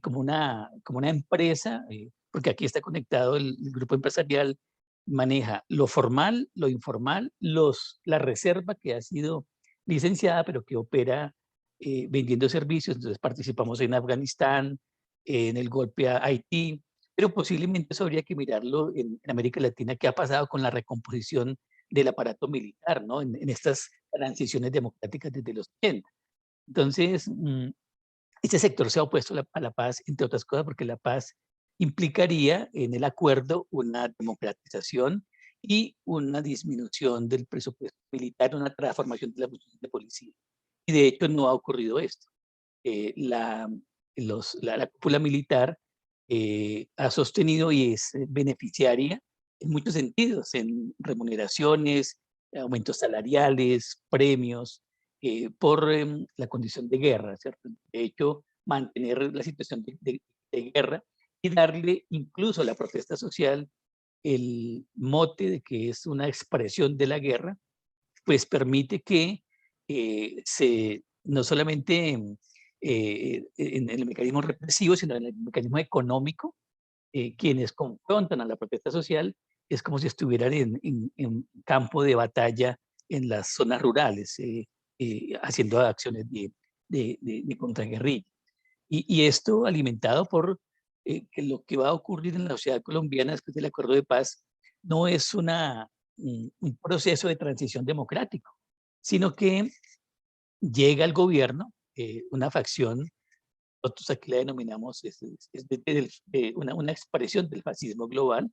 como una empresa, porque aquí está conectado el grupo empresarial, maneja lo formal, lo informal, la reserva que ha sido licenciada, pero que opera vendiendo servicios. Entonces participamos en Afganistán, en el golpe a Haití, pero posiblemente eso habría que mirarlo en América Latina, qué ha pasado con la recomposición del aparato militar, ¿no? En estas transiciones democráticas desde los 80. Entonces, este sector se ha opuesto a la paz, entre otras cosas, porque la paz implicaría en el acuerdo una democratización y una disminución del presupuesto militar, una transformación de la función de policía. Y de hecho no ha ocurrido esto. La cúpula militar ha sostenido y es beneficiaria en muchos sentidos, en remuneraciones, aumentos salariales, premios, por la condición de guerra, ¿cierto? De hecho, mantener la situación de guerra y darle incluso a la protesta social el mote de que es una expresión de la guerra, pues permite que no solamente en el mecanismo represivo, sino en el mecanismo económico, quienes confrontan a la protesta social es como si estuvieran en campo de batalla en las zonas rurales, haciendo acciones de contraguerrilla. Y esto alimentado por que lo que va a ocurrir en la sociedad colombiana después del acuerdo de paz no es un proceso de transición democrático, sino que llega al gobierno una facción, nosotros aquí la denominamos, una expresión del fascismo global,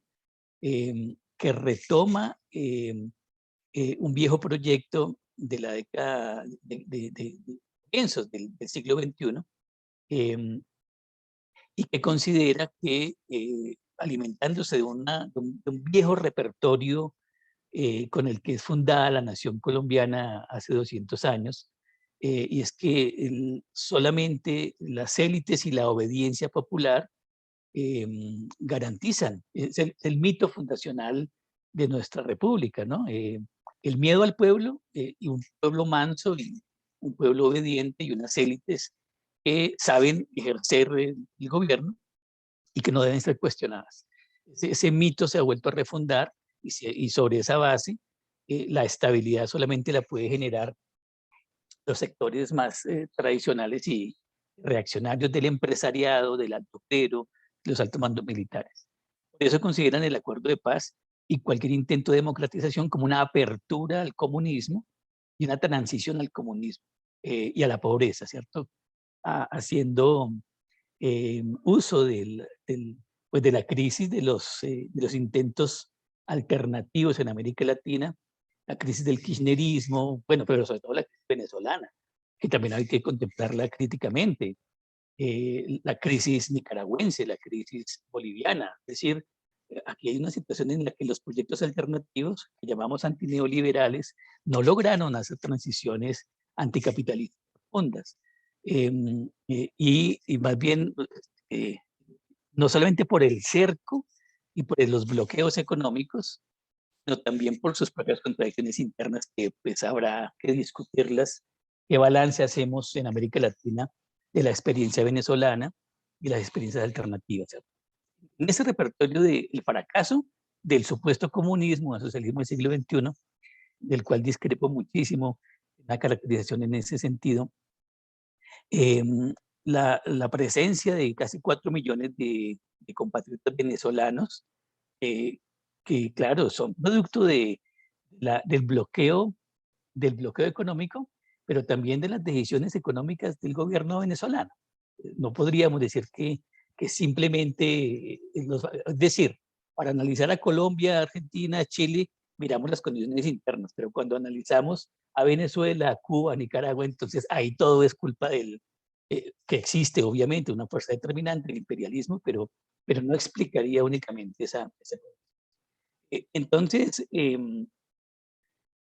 que retoma un viejo proyecto de la década de comienzos del siglo XXI, y que considera que alimentándose de un viejo repertorio con el que es fundada la nación colombiana hace 200 años, y es que solamente las élites y la obediencia popular garantizan, es el mito fundacional de nuestra república, ¿no? El miedo al pueblo y un pueblo manso y un pueblo obediente y unas élites que saben ejercer el gobierno y que no deben ser cuestionadas. Ese mito se ha vuelto a refundar y sobre esa base la estabilidad solamente la puede generar los sectores más tradicionales y reaccionarios del empresariado, del alto clero, los altos mandos militares. Por eso consideran el acuerdo de paz y cualquier intento de democratización como una apertura al comunismo y una transición al comunismo y a la pobreza, ¿cierto? Haciendo uso pues de la crisis de los intentos alternativos en América Latina, la crisis del kirchnerismo, bueno, pero sobre todo la crisis venezolana, que también hay que contemplarla críticamente, la crisis nicaragüense, la crisis boliviana, es decir, aquí hay una situación en la que los proyectos alternativos, que llamamos antineoliberales, no lograron hacer transiciones anticapitalistas profundas. Y más bien, no solamente por el cerco y por los bloqueos económicos, sino también por sus propias contradicciones internas que pues habrá que discutirlas, qué balance hacemos en América Latina de la experiencia venezolana y las experiencias alternativas. En ese repertorio del fracaso del supuesto comunismo, el socialismo del siglo XXI, del cual discrepo muchísimo, una caracterización en ese sentido, la presencia de casi 4 millones de compatriotas venezolanos, que claro, son producto del bloqueo económico, pero también de las decisiones económicas del gobierno venezolano. No podríamos decir que que simplemente, es decir, para analizar a Colombia, Argentina, Chile, miramos las condiciones internas, pero cuando analizamos a Venezuela, a Cuba, a Nicaragua, entonces ahí todo es culpa del, que existe obviamente una fuerza determinante, el imperialismo, pero no explicaría únicamente esa. Entonces,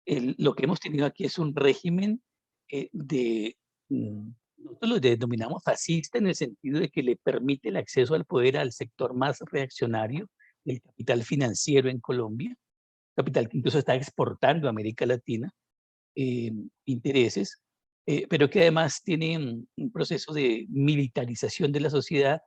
lo que hemos tenido aquí es un régimen nosotros lo denominamos fascista en el sentido de que le permite el acceso al poder al sector más reaccionario del capital financiero en Colombia, capital que incluso está exportando a América Latina, intereses, pero que además tiene un proceso de militarización de la sociedad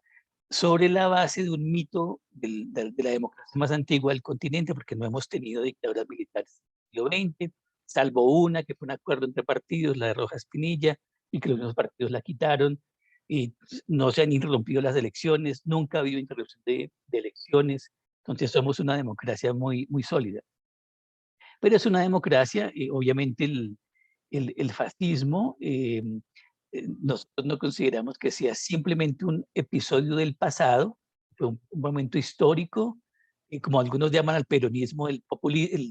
sobre la base de un mito de la democracia más antigua del continente, porque no hemos tenido dictaduras militares en el siglo XX, salvo una que fue un acuerdo entre partidos, la de Rojas Pinilla, y que los mismos partidos la quitaron, y no se han interrumpido las elecciones, nunca ha habido interrupción de elecciones, entonces somos una democracia muy, muy sólida. Pero es una democracia, obviamente el fascismo, nosotros no consideramos que sea simplemente un episodio del pasado, fue un momento histórico, como algunos llaman al peronismo, el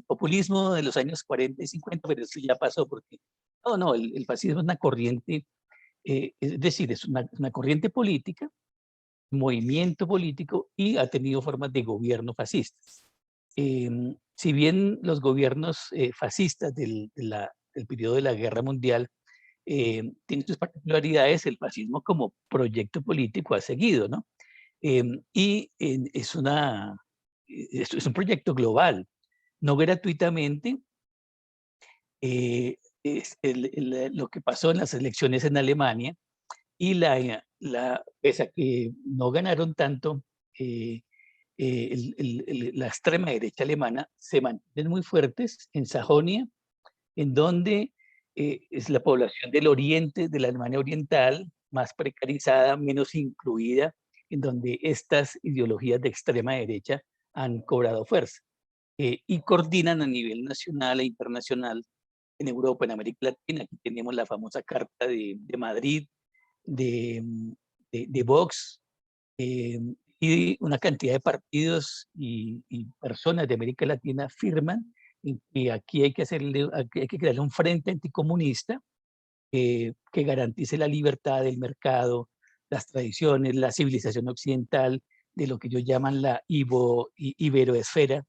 populismo de los años 40 y 50, pero eso ya pasó porque, no, el fascismo es una corriente, es decir, es una corriente política, movimiento político y ha tenido formas de gobierno fascistas. Si bien los gobiernos fascistas del periodo de la Guerra Mundial tienen sus particularidades, el fascismo como proyecto político ha seguido, ¿no? Es un proyecto global, no gratuitamente. Lo que pasó en las elecciones en Alemania y pese a que no ganaron tanto, la extrema derecha alemana se mantienen muy fuertes en Sajonia, en donde es la población del oriente, de la Alemania oriental, más precarizada, menos incluida, en donde estas ideologías de extrema derecha han cobrado fuerza y coordinan a nivel nacional e internacional en Europa, en América Latina. Aquí tenemos la famosa Carta de Madrid, de Vox, y una cantidad de partidos y personas de América Latina firman en que aquí hay que crearle un frente anticomunista que garantice la libertad del mercado, las tradiciones, la civilización occidental, de lo que ellos llaman la iberoesfera,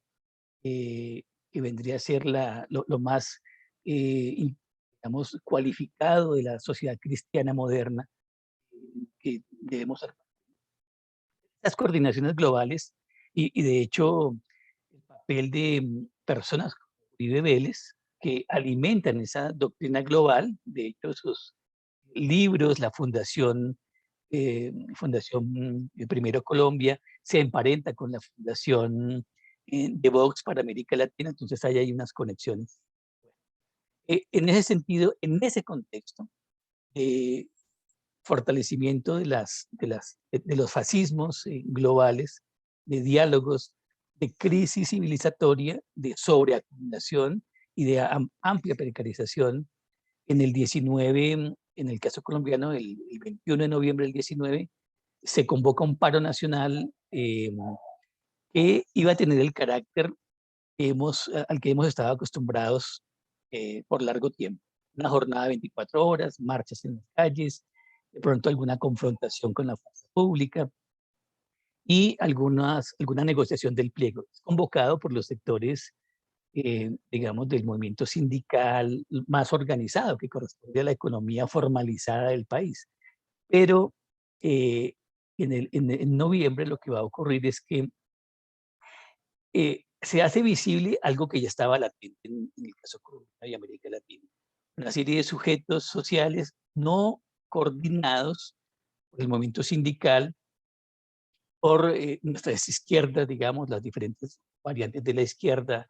que vendría a ser lo más, digamos, cualificado de la sociedad cristiana moderna, que debemos ser. Las coordinaciones globales y de hecho el papel de personas como Uribe Vélez que alimentan esa doctrina global, de hecho sus libros, la Fundación Primero Colombia se emparenta con la Fundación de Vox para América Latina, entonces ahí hay unas conexiones. En ese sentido, en ese contexto, fortalecimiento de los fascismos globales, de diálogos, de crisis civilizatoria, de sobreacumulación y de amplia precarización. En el 19, en el caso colombiano, el 21 de noviembre del 19, se convoca un paro nacional que iba a tener el carácter al que hemos estado acostumbrados por largo tiempo. Una jornada de 24 horas, marchas en las calles, de pronto alguna confrontación con la fuerza pública y alguna negociación del pliego. Es convocado por los sectores, digamos, del movimiento sindical más organizado, que corresponde a la economía formalizada del país. Pero en noviembre lo que va a ocurrir es que se hace visible algo que ya estaba latente en el caso colombiano y América Latina. Una serie de sujetos sociales no coordinados por el movimiento sindical, por nuestras izquierdas, digamos, las diferentes variantes de la izquierda,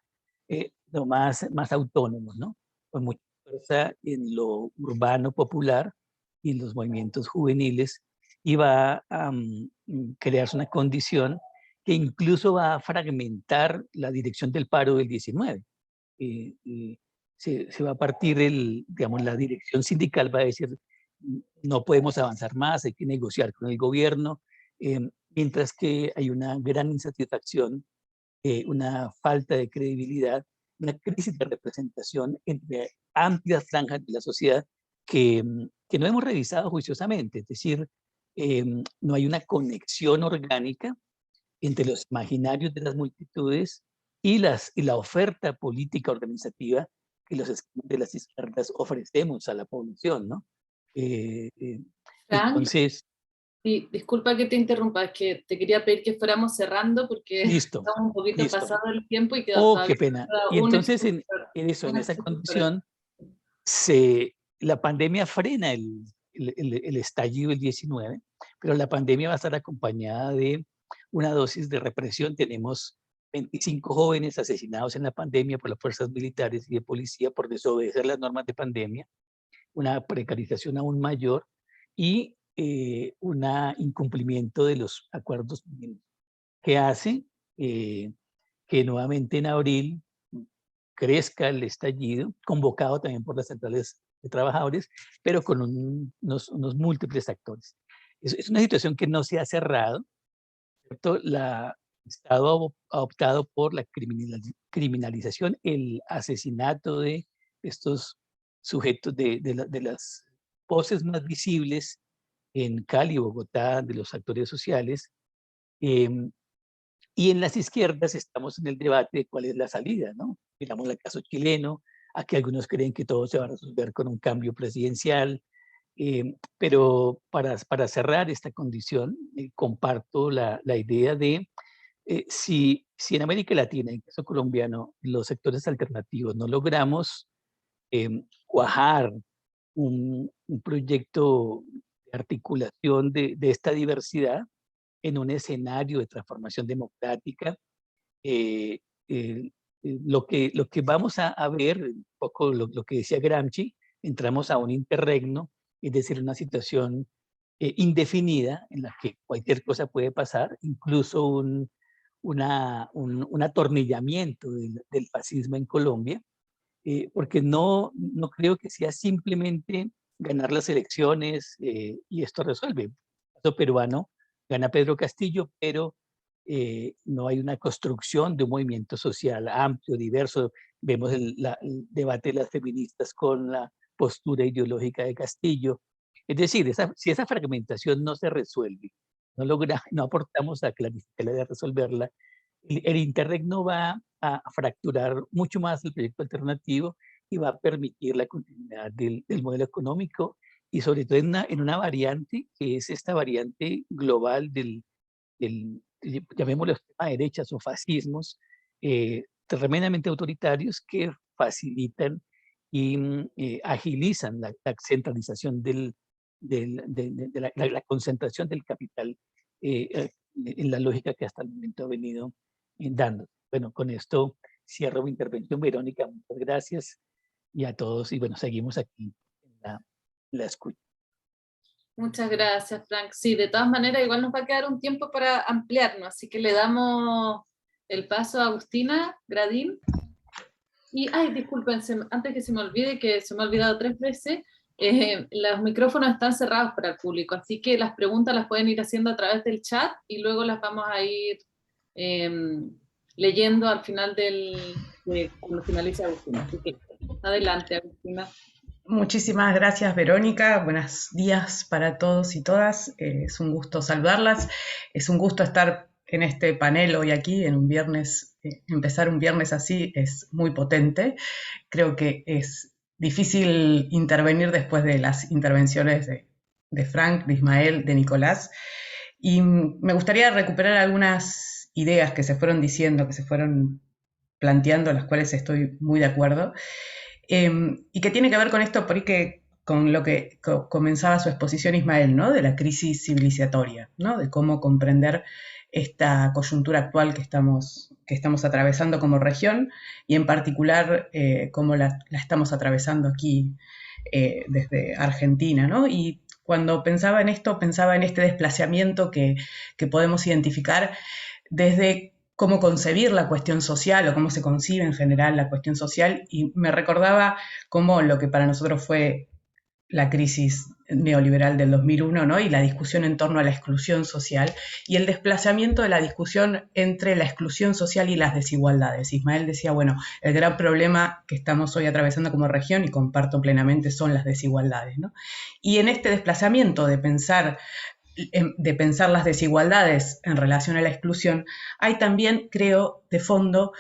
no más autónomos, ¿no? Con mucha fuerza en lo urbano popular y en los movimientos juveniles, y va a crearse una condición que incluso va a fragmentar la dirección del paro del 19. Se va a partir, digamos, la dirección sindical va a decir, no podemos avanzar más, hay que negociar con el gobierno, mientras que hay una gran insatisfacción, una falta de credibilidad, una crisis de representación entre amplias franjas de la sociedad que no hemos revisado juiciosamente. Es decir, no hay una conexión orgánica entre los imaginarios de las multitudes y la oferta política organizativa que los esquemas de las izquierdas ofrecemos a la población, ¿no? Frank, Entonces, sí, disculpa que te interrumpa, es que te quería pedir que fuéramos cerrando porque listo, estamos un poquito listo. pasado el tiempo y queda Oh, todavía qué pena. queda Y un entonces, en un esa expositor. condición, la pandemia frena el estallido del 19, pero la pandemia va a estar acompañada de una dosis de represión. Tenemos 25 jóvenes asesinados en la pandemia por las fuerzas militares y de policía por desobedecer las normas de pandemia, una precarización aún mayor y un incumplimiento de los acuerdos mínimos, que hace que nuevamente en abril crezca el estallido, convocado también por las centrales de trabajadores, pero con unos múltiples actores. Es una situación que no se ha cerrado, ¿cierto? El Estado ha optado por la criminalización, el asesinato de estos sujetos de las voces más visibles en Cali, Bogotá, de los actores sociales. Y en las izquierdas estamos en el debate de cuál es la salida, ¿no? Miramos el caso chileno, aquí algunos creen que todo se va a resolver con un cambio presidencial, pero para cerrar esta condición, comparto la idea de si en América Latina, en el caso colombiano, los sectores alternativos no logramos cuajar un proyecto de articulación de esta diversidad en un escenario de transformación democrática, eh, eh, lo que vamos a ver, un poco lo que decía Gramsci, entramos a un interregno, es decir, una situación indefinida en la que cualquier cosa puede pasar, incluso un atornillamiento del fascismo en Colombia, porque no creo que sea simplemente ganar las elecciones y esto resuelve. En el caso peruano gana Pedro Castillo, pero no hay una construcción de un movimiento social amplio, diverso. Vemos el debate de las feministas con la postura ideológica de Castillo. Es decir, si esa fragmentación no se resuelve, no aportamos a clarificarla de resolverla, el interregno va a fracturar mucho más el proyecto alternativo y va a permitir la continuidad del modelo económico y sobre todo en una variante que es esta variante global llamémoslo extrema derechas o fascismos tremendamente autoritarios que facilitan y agilizan la centralización la concentración del capital en la lógica que hasta el momento ha venido dando. Bueno, con esto cierro mi intervención, Verónica, muchas gracias y a todos, y bueno, seguimos aquí en la escucha. Muchas gracias, Frank. Sí, de todas maneras, igual nos va a quedar un tiempo para ampliarnos, así que le damos el paso a Agustina Gradín. Y, ay, disculpen, antes que se me olvide, que se me ha olvidado 3 veces, los micrófonos están cerrados para el público, así que las preguntas las pueden ir haciendo a través del chat y luego las vamos a ir leyendo al final cuando finalice Agustina. Así que adelante, Agustina. Muchísimas gracias, Verónica. Buenos días para todos y todas. Es un gusto saludarlas. Es un gusto estar en este panel hoy aquí, en un viernes. Empezar un viernes así es muy potente. Creo que es difícil intervenir después de las intervenciones de Frank, de Ismael, de Nicolás. Y me gustaría recuperar algunas ideas que se fueron diciendo, que se fueron planteando, las cuales estoy muy de acuerdo. Y que tiene que ver con esto, con lo que comenzaba su exposición Ismael, ¿no? De la crisis civilizatoria, ¿no? De cómo comprender esta coyuntura actual que estamos atravesando como región y en particular cómo la estamos atravesando aquí desde Argentina, ¿no? Y cuando pensaba en esto, pensaba en este desplazamiento que podemos identificar desde cómo concebir la cuestión social o cómo se concibe en general la cuestión social, y me recordaba cómo lo que para nosotros fue la crisis neoliberal del 2001, ¿no? Y la discusión en torno a la exclusión social y el desplazamiento de la discusión entre la exclusión social y las desigualdades. Ismael decía, bueno, el gran problema que estamos hoy atravesando como región, y comparto plenamente, son las desigualdades, ¿no? Y en este desplazamiento de pensar las desigualdades en relación a la exclusión, hay también, creo, de fondo,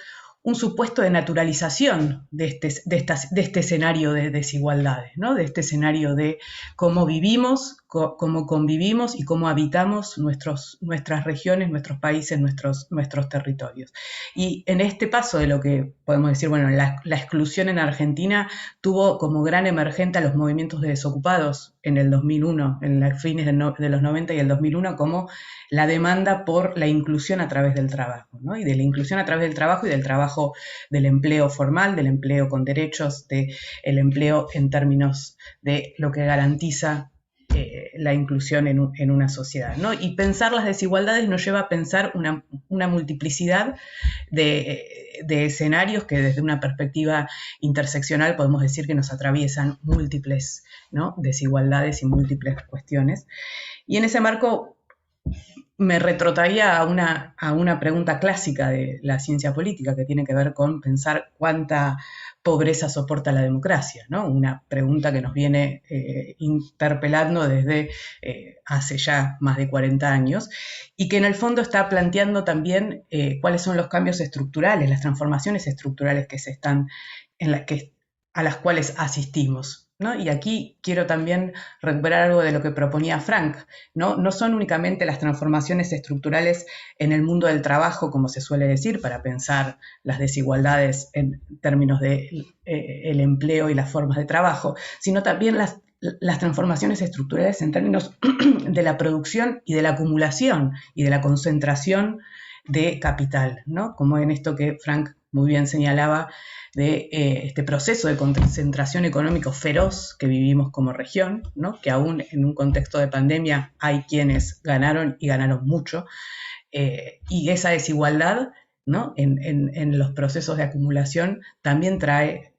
un supuesto de naturalización de este escenario de desigualdades, ¿no? De este escenario de cómo vivimos, cómo convivimos y cómo habitamos nuestras regiones, nuestros países, nuestros territorios. Y en este paso de lo que podemos decir, bueno, la exclusión en Argentina tuvo como gran emergente a los movimientos de desocupados en el 2001, en los fines de los 90 y el 2001, como la demanda por la inclusión a través del trabajo, ¿no? Y de la inclusión a través del trabajo y del trabajo del empleo formal, del empleo con derechos, del empleo en términos de lo que garantiza la inclusión en una sociedad, ¿no? Y pensar las desigualdades nos lleva a pensar una multiplicidad de escenarios que desde una perspectiva interseccional podemos decir que nos atraviesan múltiples, ¿no? Desigualdades y múltiples cuestiones. Y en ese marco me retrotraía a una pregunta clásica de la ciencia política que tiene que ver con pensar cuánta pobreza soporta la democracia, ¿no? Una pregunta que nos viene interpelando desde hace ya más de 40 años y que en el fondo está planteando también cuáles son los cambios estructurales, las transformaciones estructurales que a las cuales asistimos, ¿no? Y aquí quiero también recuperar algo de lo que proponía Frank, ¿no? No son únicamente las transformaciones estructurales en el mundo del trabajo, como se suele decir, para pensar las desigualdades en términos de el empleo y las formas de trabajo, sino también las transformaciones estructurales en términos de la producción y de la acumulación y de la concentración de capital, ¿no? Como en esto que Frank muy bien señalaba, de este proceso de concentración económico feroz que vivimos como región, ¿no? Que aún en un contexto de pandemia hay quienes ganaron y ganaron mucho, y esa desigualdad, ¿no? en los procesos de acumulación también trae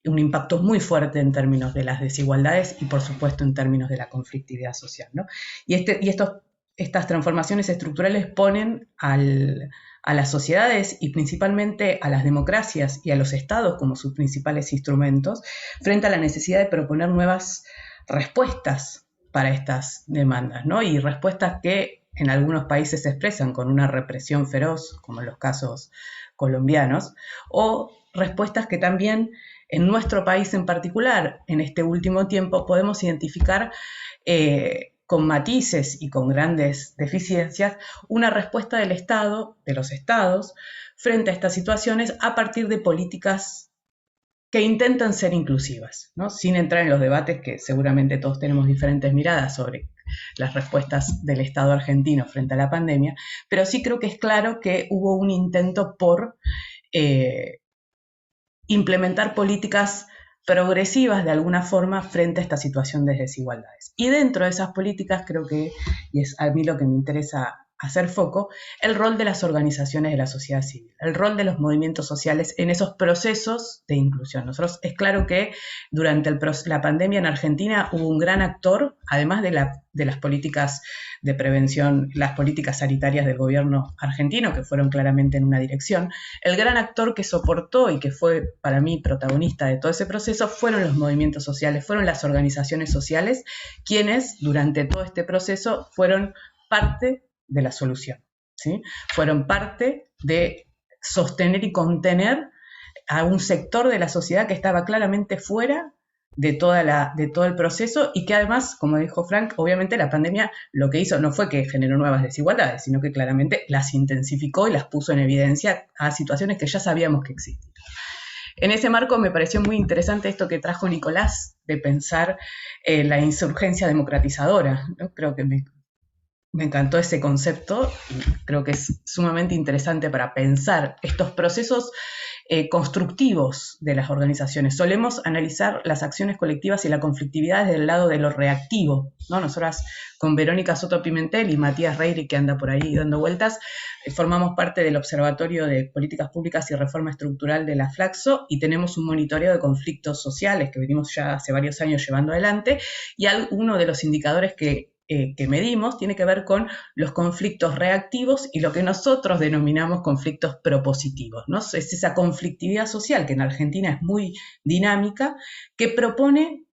un impacto muy fuerte en términos de las desigualdades y por supuesto en términos de la conflictividad social, ¿no? Y estas transformaciones estructurales ponen a las sociedades y principalmente a las democracias y a los estados como sus principales instrumentos frente a la necesidad de proponer nuevas respuestas para estas demandas, ¿no? Y respuestas que en algunos países se expresan con una represión feroz, como en los casos colombianos, o respuestas que también en nuestro país en particular, en este último tiempo, podemos identificar con matices y con grandes deficiencias, una respuesta del Estado, de los estados, frente a estas situaciones a partir de políticas que intentan ser inclusivas, ¿no? Sin entrar en los debates que seguramente todos tenemos diferentes miradas sobre las respuestas del Estado argentino frente a la pandemia, pero sí creo que es claro que hubo un intento por implementar políticas progresivas de alguna forma frente a esta situación de desigualdades. Y dentro de esas políticas creo que, y es a mí lo que me interesa hacer foco, el rol de las organizaciones de la sociedad civil, el rol de los movimientos sociales en esos procesos de inclusión. Nosotros, es claro que durante la pandemia en Argentina hubo un gran actor, además de las políticas de prevención, las políticas sanitarias del gobierno argentino, que fueron claramente en una dirección. El gran actor que soportó y que fue para mí protagonista de todo ese proceso fueron los movimientos sociales, fueron las organizaciones sociales, quienes durante todo este proceso fueron parte de la solución, ¿sí? Fueron parte de sostener y contener a un sector de la sociedad que estaba claramente fuera de todo el proceso y que además, como dijo Frank, obviamente la pandemia lo que hizo no fue que generó nuevas desigualdades, sino que claramente las intensificó y las puso en evidencia a situaciones que ya sabíamos que existían. En ese marco me pareció muy interesante esto que trajo Nicolás, de pensar la insurgencia democratizadora, ¿no? Creo que me encantó ese concepto y creo que es sumamente interesante para pensar estos procesos constructivos de las organizaciones. Solemos analizar las acciones colectivas y la conflictividad desde el lado de lo reactivo, ¿no? Nosotras con Verónica Soto Pimentel y Matías Reiri, que anda por ahí dando vueltas, formamos parte del Observatorio de Políticas Públicas y Reforma Estructural de la Flaxo y tenemos un monitoreo de conflictos sociales que venimos ya hace varios años llevando adelante, y uno de los indicadores que medimos tiene que ver con los conflictos reactivos y lo que nosotros denominamos conflictos propositivos, ¿no? Es esa conflictividad social que en Argentina es muy dinámica, que propone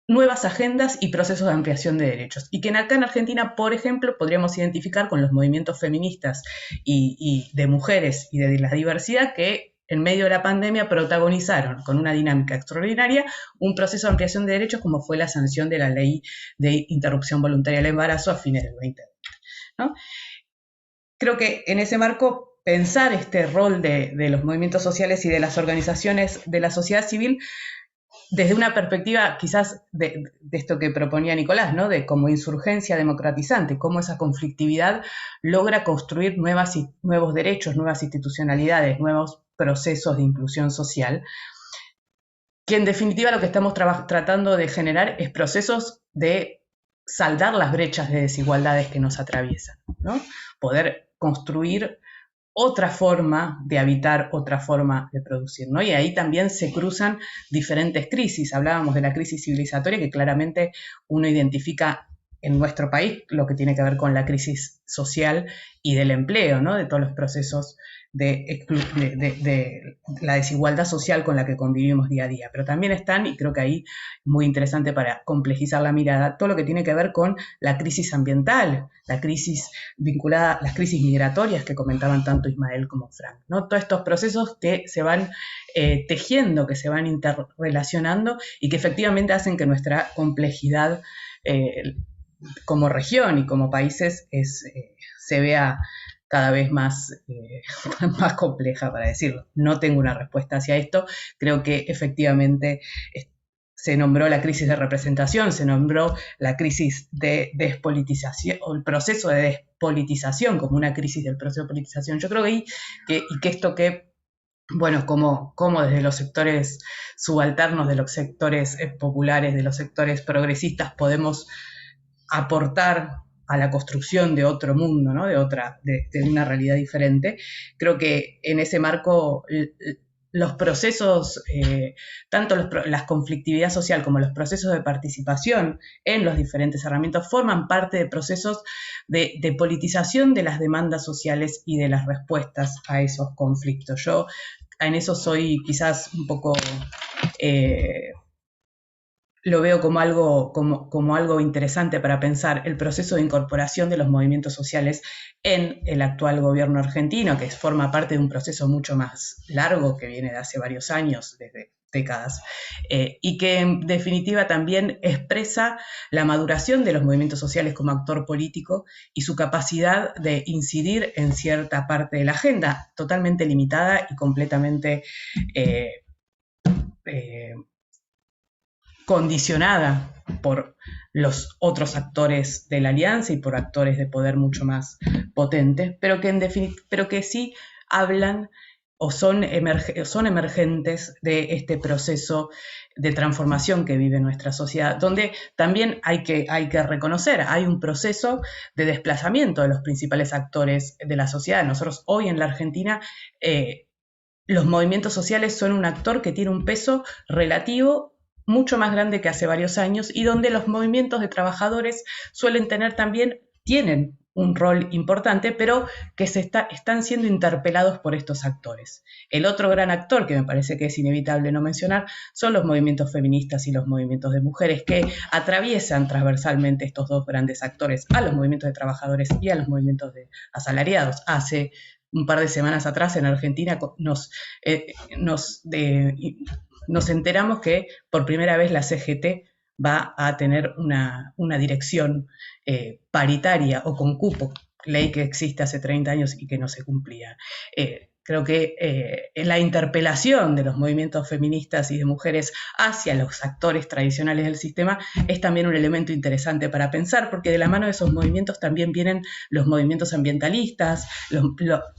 nuevas agendas y procesos de ampliación de derechos, y que acá en Argentina, por ejemplo, podríamos identificar con los movimientos feministas y de mujeres y de la diversidad que en medio de la pandemia protagonizaron con una dinámica extraordinaria un proceso de ampliación de derechos como fue la sanción de la ley de interrupción voluntaria del embarazo a fines del 2020, ¿no? Creo que en ese marco pensar este rol de los movimientos sociales y de las organizaciones de la sociedad civil desde una perspectiva quizás de esto que proponía Nicolás, ¿no? De como insurgencia democratizante, cómo esa conflictividad logra construir nuevos derechos, nuevas institucionalidades, nuevos procesos de inclusión social, que en definitiva lo que estamos tratando de generar es procesos de saldar las brechas de desigualdades que nos atraviesan, ¿no? Poder construir otra forma de habitar, otra forma de producir, ¿no? Y ahí también se cruzan diferentes crisis. Hablábamos de la crisis civilizatoria, que claramente uno identifica en nuestro país lo que tiene que ver con la crisis social y del empleo, ¿no? De todos los procesos de la desigualdad social con la que convivimos día a día. Pero también están, y creo que ahí muy interesante para complejizar la mirada, todo lo que tiene que ver con la crisis ambiental, la crisis vinculada, las crisis migratorias que comentaban tanto Ismael como Frank, ¿no? Todos estos procesos que se van tejiendo, que se van interrelacionando y que efectivamente hacen que nuestra complejidad como región y como países se vea cada vez más compleja, para decirlo. No tengo una respuesta hacia esto. Creo que efectivamente se nombró la crisis de representación, se nombró la crisis de despolitización, o el proceso de despolitización como una crisis del proceso de politización. Yo creo que esto que, bueno, como desde los sectores subalternos, de los sectores populares, de los sectores progresistas, podemos aportar a la construcción de otro mundo, ¿no? de una realidad diferente. Creo que en ese marco los procesos, tanto la conflictividad social como los procesos de participación en los diferentes herramientas forman parte de procesos de politización de las demandas sociales y de las respuestas a esos conflictos. Yo en eso soy quizás un poco... lo veo como algo interesante para pensar el proceso de incorporación de los movimientos sociales en el actual gobierno argentino, que forma parte de un proceso mucho más largo que viene de hace varios años, desde décadas, y que en definitiva también expresa la maduración de los movimientos sociales como actor político y su capacidad de incidir en cierta parte de la agenda, totalmente limitada y completamente condicionada por los otros actores de la alianza y por actores de poder mucho más potentes, pero que sí hablan o son emergentes de este proceso de transformación que vive nuestra sociedad, donde también hay que reconocer, hay un proceso de desplazamiento de los principales actores de la sociedad. Nosotros hoy en la Argentina, los movimientos sociales son un actor que tiene un peso relativo mucho más grande que hace varios años y donde los movimientos de trabajadores tienen un rol importante, pero que están siendo interpelados por estos actores. El otro gran actor, que me parece que es inevitable no mencionar, son los movimientos feministas y los movimientos de mujeres, que atraviesan transversalmente estos dos grandes actores, a los movimientos de trabajadores y a los movimientos de asalariados. Hace un par de semanas atrás en Argentina nos enteramos que por primera vez la CGT va a tener una dirección paritaria o con cupo, ley que existe hace 30 años y que no se cumplía. creo que la interpelación de los movimientos feministas y de mujeres hacia los actores tradicionales del sistema es también un elemento interesante para pensar, porque de la mano de esos movimientos también vienen los movimientos ambientalistas,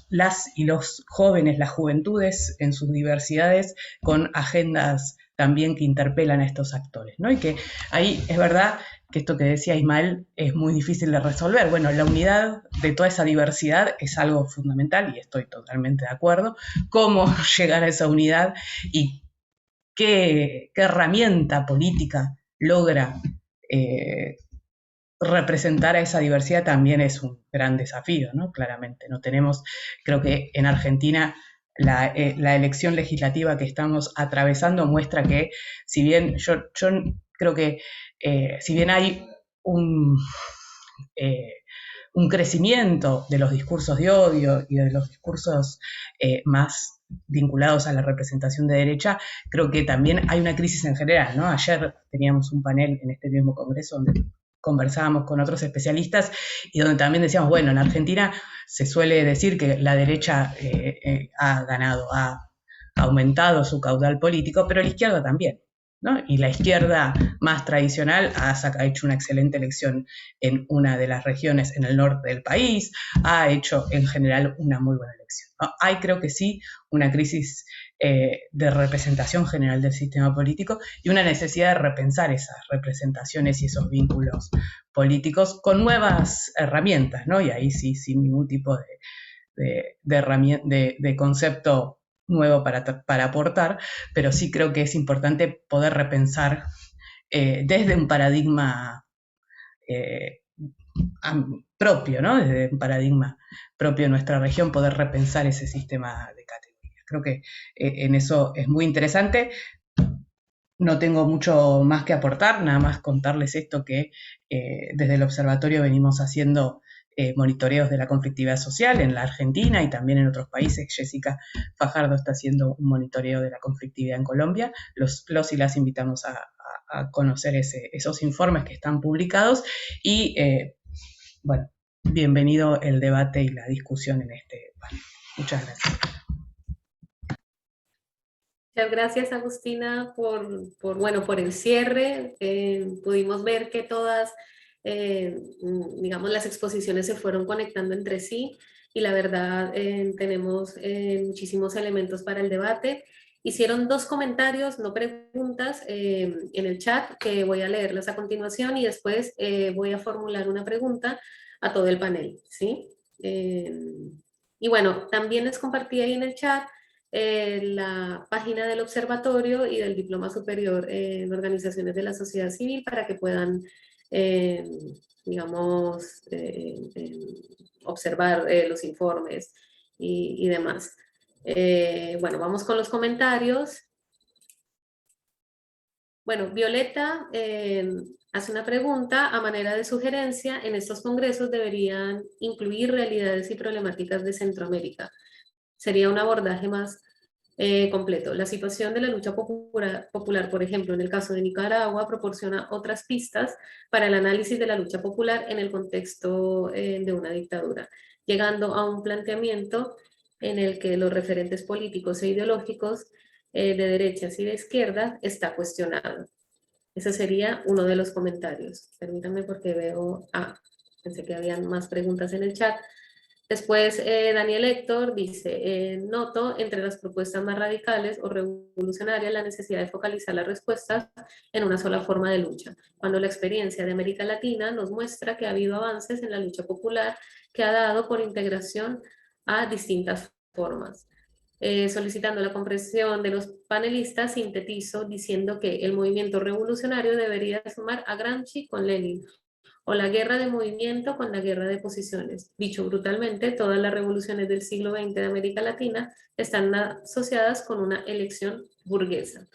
las y los jóvenes, las juventudes en sus diversidades, con agendas también que interpelan a estos actores, ¿no? Y que ahí es verdad que esto que decía Ismael es muy difícil de resolver. Bueno, la unidad de toda esa diversidad es algo fundamental y estoy totalmente de acuerdo. ¿Cómo llegar a esa unidad y qué herramienta política logra representar a esa diversidad? También es un gran desafío, ¿no? Claramente, no tenemos, creo que en Argentina la elección legislativa que estamos atravesando muestra que, si bien yo creo que si bien hay un crecimiento de los discursos de odio y de los discursos más vinculados a la representación de derecha, creo que también hay una crisis en general, ¿no? Ayer teníamos un panel en este mismo congreso donde conversábamos con otros especialistas y donde también decíamos, bueno, en Argentina se suele decir que la derecha ha ganado, ha aumentado su caudal político, pero la izquierda también, ¿no? Y la izquierda más tradicional ha hecho una excelente elección en una de las regiones en el norte del país, ha hecho en general una muy buena elección, ¿no? Hay, creo que sí, una crisis de representación general del sistema político y una necesidad de repensar esas representaciones y esos vínculos políticos con nuevas herramientas, ¿no? Y ahí sí, sin ningún tipo de concepto nuevo para aportar, pero sí creo que es importante poder repensar desde un paradigma propio, ¿no? Desde un paradigma propio de nuestra región, poder repensar ese sistema de categorías. Creo que en eso es muy interesante. No tengo mucho más que aportar, nada más contarles esto que desde el observatorio venimos haciendo monitoreos de la conflictividad social en la Argentina y también en otros países. Jessica Fajardo está haciendo un monitoreo de la conflictividad en Colombia. Los y las invitamos a conocer esos informes que están publicados y, bueno, bienvenido el debate y la discusión en este panel. Muchas gracias. Muchas gracias, Agustina, por el cierre. Pudimos ver que todas, digamos, las exposiciones se fueron conectando entre sí y la verdad tenemos muchísimos elementos para el debate. Hicieron 2 comentarios, no preguntas, en el chat, que voy a leerlos a continuación y después voy a formular una pregunta a todo el panel, ¿sí? Y bueno, también les compartí ahí en el chat la página del observatorio y del Diploma Superior en Organizaciones de la Sociedad Civil para que puedan, digamos, observar los informes y demás. Bueno, vamos con los comentarios. Bueno, Violeta hace una pregunta a manera de sugerencia. En estos congresos deberían incluir realidades y problemáticas de Centroamérica. Sería un abordaje más completo. La situación de la lucha popular, por ejemplo, en el caso de Nicaragua, proporciona otras pistas para el análisis de la lucha popular en el contexto de una dictadura, llegando a un planteamiento en el que los referentes políticos e ideológicos de derechas y de izquierdas está cuestionado. Ese sería uno de los comentarios. Permítanme porque veo, pensé que habían más preguntas en el chat. Después, Daniel Héctor dice, noto entre las propuestas más radicales o revolucionarias la necesidad de focalizar las respuestas en una sola forma de lucha, cuando la experiencia de América Latina nos muestra que ha habido avances en la lucha popular que ha dado por integración a distintas formas. Solicitando la comprensión de los panelistas, sintetizo diciendo que el movimiento revolucionario debería sumar a Gramsci con Lenin, o la guerra de movimiento con la guerra de posiciones. Dicho brutalmente, todas las revoluciones del siglo XX de América Latina están asociadas con una elección burguesa.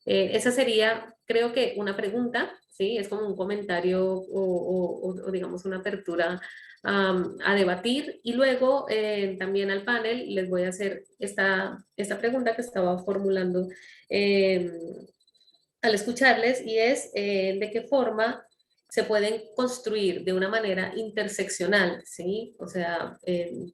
Esa sería, creo que, una pregunta, ¿sí? Es como un comentario o digamos una apertura a debatir. Y luego también al panel les voy a hacer esta pregunta que estaba formulando al escucharles, y es de qué forma se pueden construir de una manera interseccional, ¿sí? O sea,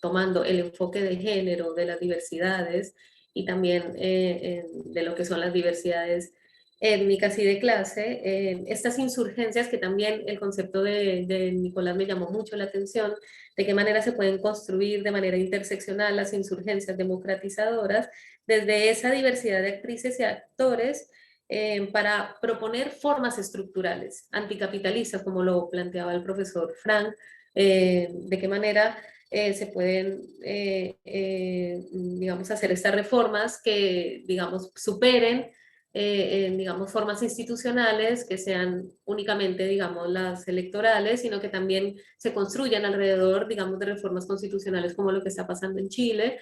tomando el enfoque de género, de las diversidades y también de lo que son las diversidades étnicas y de clase, estas insurgencias que también el concepto de Nicolás me llamó mucho la atención, de qué manera se pueden construir de manera interseccional las insurgencias democratizadoras desde esa diversidad de actrices y actores para proponer formas estructurales anticapitalistas, como lo planteaba el profesor Frank, de qué manera se pueden, digamos, hacer estas reformas que, digamos, superen digamos, formas institucionales que sean únicamente, digamos, las electorales, sino que también se construyan alrededor, digamos, de reformas constitucionales como lo que está pasando en Chile,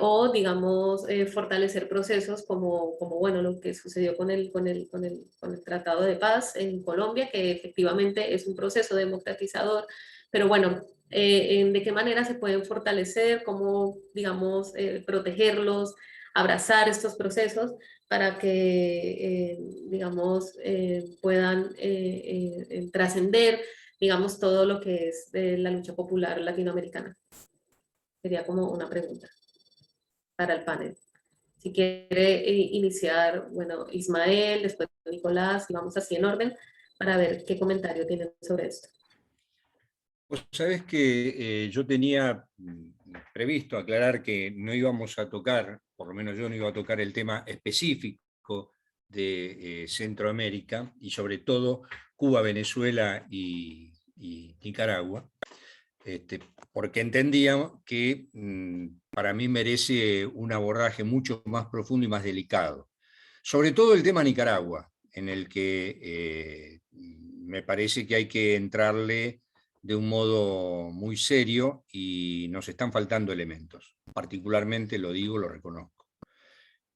o, digamos, fortalecer procesos como, bueno, lo que sucedió con el Tratado de Paz en Colombia, que efectivamente es un proceso democratizador, pero bueno, de qué manera se pueden fortalecer, cómo, digamos, protegerlos, abrazar estos procesos para que, digamos, puedan trascender, digamos, todo lo que es la lucha popular latinoamericana. Sería como una pregunta para el panel. Si quiere iniciar, bueno, Ismael, después Nicolás, y vamos así en orden para ver qué comentario tienen sobre esto. Pues sabes que yo tenía previsto aclarar que no íbamos a tocar, por lo menos yo no iba a tocar el tema específico de Centroamérica, y sobre todo Cuba, Venezuela y Nicaragua, porque entendía que para mí merece un abordaje mucho más profundo y más delicado. Sobre todo el tema Nicaragua, en el que me parece que hay que entrarle de un modo muy serio y nos están faltando elementos. Particularmente lo digo, lo reconozco.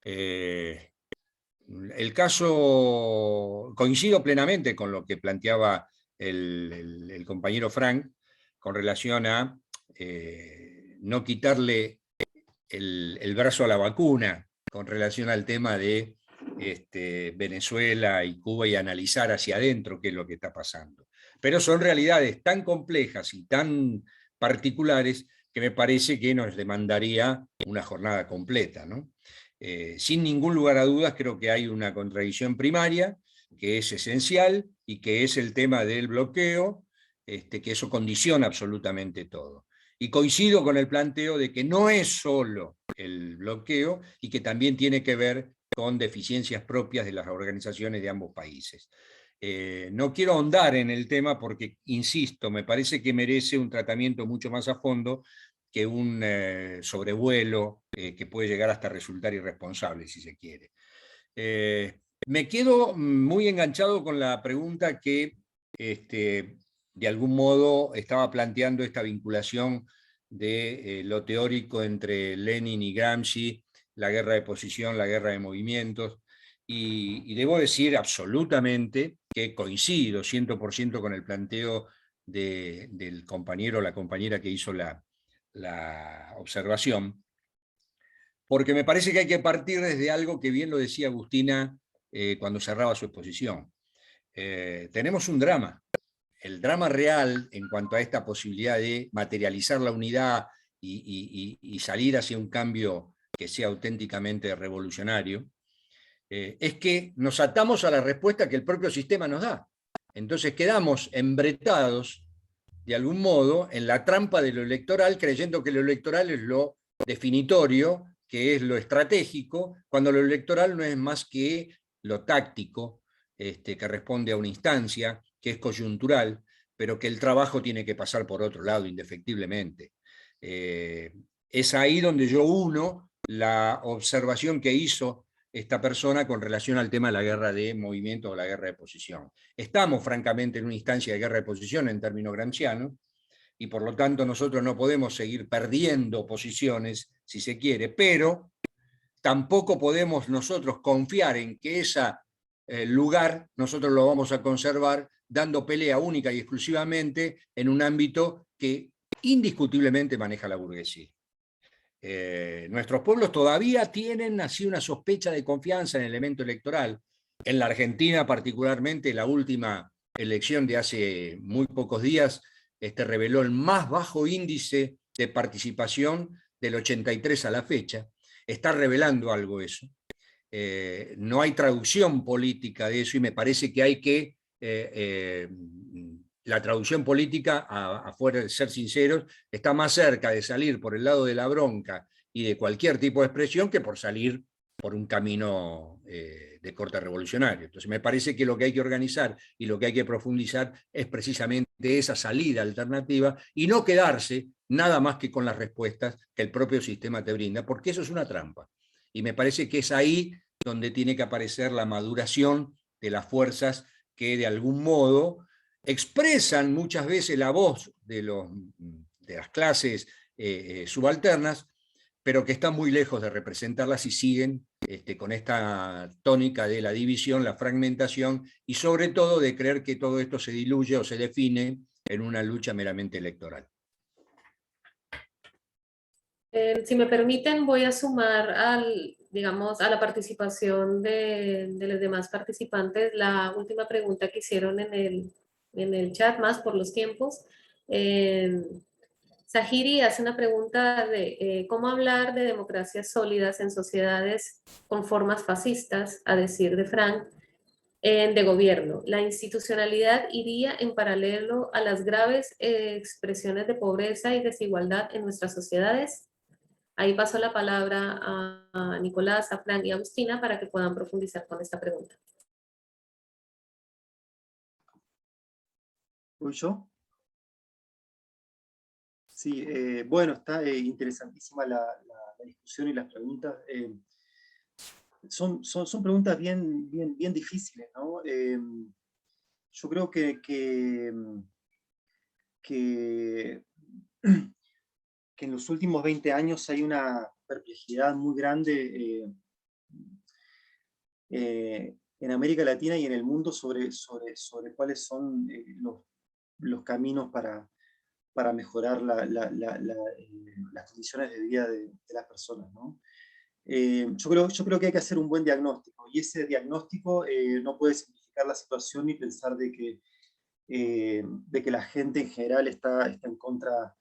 El caso, coincido plenamente con lo que planteaba el compañero Frank con relación a no quitarle el brazo a la vacuna con relación al tema de Venezuela y Cuba y analizar hacia adentro qué es lo que está pasando. Pero son realidades tan complejas y tan particulares que me parece que nos demandaría una jornada completa, ¿no? Sin ningún lugar a dudas, creo que hay una contradicción primaria, que es esencial, y que es el tema del bloqueo, que eso condiciona absolutamente todo. Y coincido con el planteo de que no es solo el bloqueo, y que también tiene que ver con deficiencias propias de las organizaciones de ambos países. No quiero ahondar en el tema porque, insisto, me parece que merece un tratamiento mucho más a fondo que un sobrevuelo que puede llegar hasta resultar irresponsable, si se quiere. Me quedo muy enganchado con la pregunta que de algún modo estaba planteando esta vinculación de lo teórico entre Lenin y Gramsci, la guerra de posición, la guerra de movimientos, y debo decir absolutamente que coincido 100% con el planteo del compañero o la compañera que hizo la observación, porque me parece que hay que partir desde algo que bien lo decía Agustina cuando cerraba su exposición. Tenemos un drama, el drama real en cuanto a esta posibilidad de materializar la unidad y salir hacia un cambio que sea auténticamente revolucionario, es que nos atamos a la respuesta que el propio sistema nos da. Entonces quedamos embretados de algún modo en la trampa de lo electoral, creyendo que lo electoral es lo definitorio, que es lo estratégico, cuando lo electoral no es más que lo táctico, que responde a una instancia, que es coyuntural, pero que el trabajo tiene que pasar por otro lado, indefectiblemente. Es ahí donde yo uno la observación que hizo esta persona con relación al tema de la guerra de movimiento o la guerra de posición. Estamos, francamente, en una instancia de guerra de posición en términos gramscianos, y por lo tanto nosotros no podemos seguir perdiendo posiciones, si se quiere, pero tampoco podemos nosotros confiar en que ese lugar nosotros lo vamos a conservar dando pelea única y exclusivamente en un ámbito que indiscutiblemente maneja la burguesía. Nuestros pueblos todavía tienen así una sospecha de confianza en el elemento electoral. En la Argentina particularmente, la última elección de hace muy pocos días reveló el más bajo índice de participación del 83 a la fecha. Está revelando algo eso. No hay traducción política de eso y me parece que hay que... la traducción política, afuera de ser sinceros, está más cerca de salir por el lado de la bronca y de cualquier tipo de expresión que por salir por un camino de corte revolucionario. Entonces me parece que lo que hay que organizar y lo que hay que profundizar es precisamente esa salida alternativa y no quedarse nada más que con las respuestas que el propio sistema te brinda, porque eso es una trampa. Y me parece que es ahí donde tiene que aparecer la maduración de las fuerzas que de algún modo expresan muchas veces la voz de las clases subalternas, pero que están muy lejos de representarlas y siguen con esta tónica de la división, la fragmentación y sobre todo de creer que todo esto se diluye o se define en una lucha meramente electoral. Si me permiten, voy a sumar digamos, a la participación de los demás participantes la última pregunta que hicieron en el chat, más por los tiempos. Sahiri hace una pregunta de cómo hablar de democracias sólidas en sociedades con formas fascistas, a decir de Frank, de gobierno. ¿La institucionalidad iría en paralelo a las graves expresiones de pobreza y desigualdad en nuestras sociedades? Ahí paso la palabra a Nicolás, a Frank y a Agustina para que puedan profundizar con esta pregunta. ¿Voy yo? Sí, bueno, está interesantísima la discusión y las preguntas. Son preguntas bien difíciles, ¿no? Yo creo que en los últimos 20 años hay una perplejidad muy grande en América Latina y en el mundo sobre cuáles son los caminos para mejorar las condiciones de vida de las personas, ¿no? Yo creo que hay que hacer un buen diagnóstico, y ese diagnóstico no puede simplificar la situación ni pensar de que la gente en general está en contra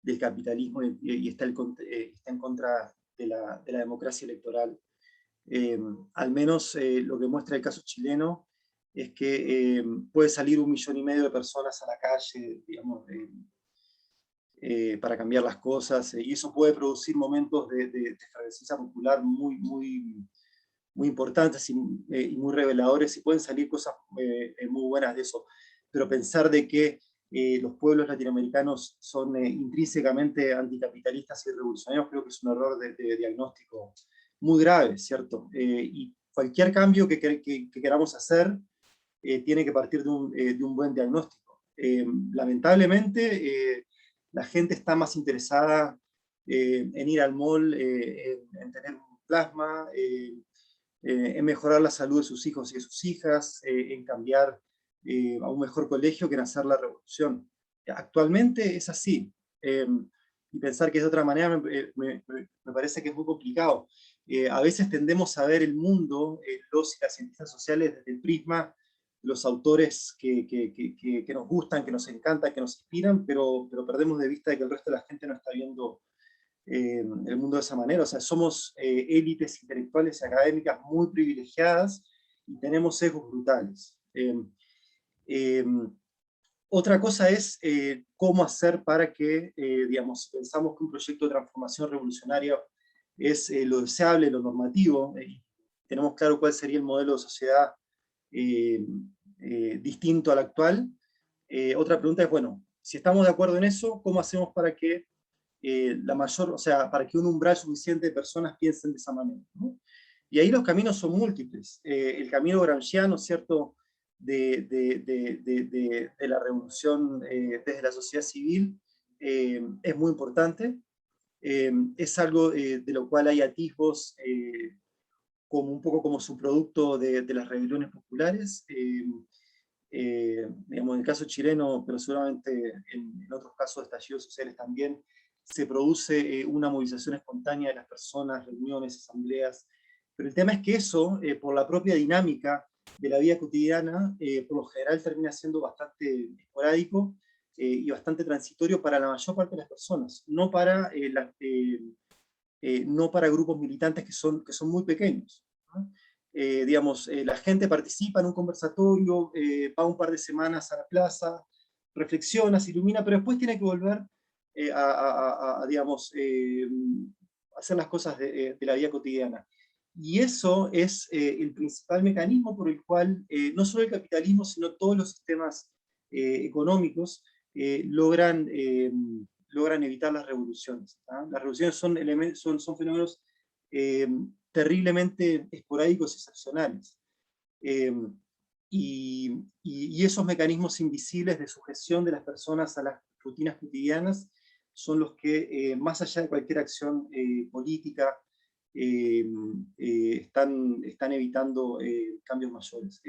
del capitalismo y está en contra de la democracia electoral. Al menos lo que muestra el caso chileno es que puede salir 1,5 millones de personas a la calle, digamos, para cambiar las cosas, y eso puede producir momentos de efervescencia popular muy importantes y muy reveladores, y pueden salir cosas muy buenas de eso. Pero pensar de que los pueblos latinoamericanos son intrínsecamente anticapitalistas y revolucionarios, creo que es un error de diagnóstico muy grave, ¿cierto? Y cualquier cambio que queramos hacer tiene que partir de un buen diagnóstico. Lamentablemente, la gente está más interesada en ir al mall, en tener un plasma, en mejorar la salud de sus hijos y de sus hijas, en cambiar a un mejor colegio que en hacer la revolución. Actualmente es así. Y pensar que es de otra manera me parece que es muy complicado. A veces tendemos a ver el mundo, los y las cientistas sociales, desde el prisma, los autores que nos gustan, que nos encantan, que nos inspiran, pero perdemos de vista de que el resto de la gente no está viendo el mundo de esa manera. O sea, somos élites intelectuales y académicas muy privilegiadas y tenemos sesgos brutales. Otra cosa es cómo hacer para que, digamos, pensamos que un proyecto de transformación revolucionaria es lo deseable, lo normativo, tenemos claro cuál sería el modelo de sociedad distinto al actual. Otra pregunta es, bueno, si estamos de acuerdo en eso, ¿cómo hacemos para que para que un umbral suficiente de personas piensen de esa manera, ¿no? Y ahí los caminos son múltiples. El camino gramsciano, ¿cierto?, de la revolución desde la sociedad civil es muy importante. Es algo de lo cual hay atisbos como un poco como subproducto de las rebeliones populares. Digamos, en el caso chileno, pero seguramente en otros casos de estallidos sociales también, se produce una movilización espontánea de las personas, reuniones, asambleas, pero el tema es que eso, por la propia dinámica de la vida cotidiana, por lo general termina siendo bastante esporádico y bastante transitorio para la mayor parte de las personas, no para, no para grupos militantes que son muy pequeños, ¿no? Digamos, la gente participa en un conversatorio, va un par de semanas a la plaza, reflexiona, se ilumina, pero después tiene que volver digamos, hacer las cosas de la vida cotidiana. Y eso es el principal mecanismo por el cual no solo el capitalismo, sino todos los sistemas económicos logran evitar las revoluciones, ¿tá? Las revoluciones son fenómenos terriblemente esporádicos y excepcionales. Y esos mecanismos invisibles de sujeción de las personas a las rutinas cotidianas son los que, más allá de cualquier acción política, están evitando cambios mayores.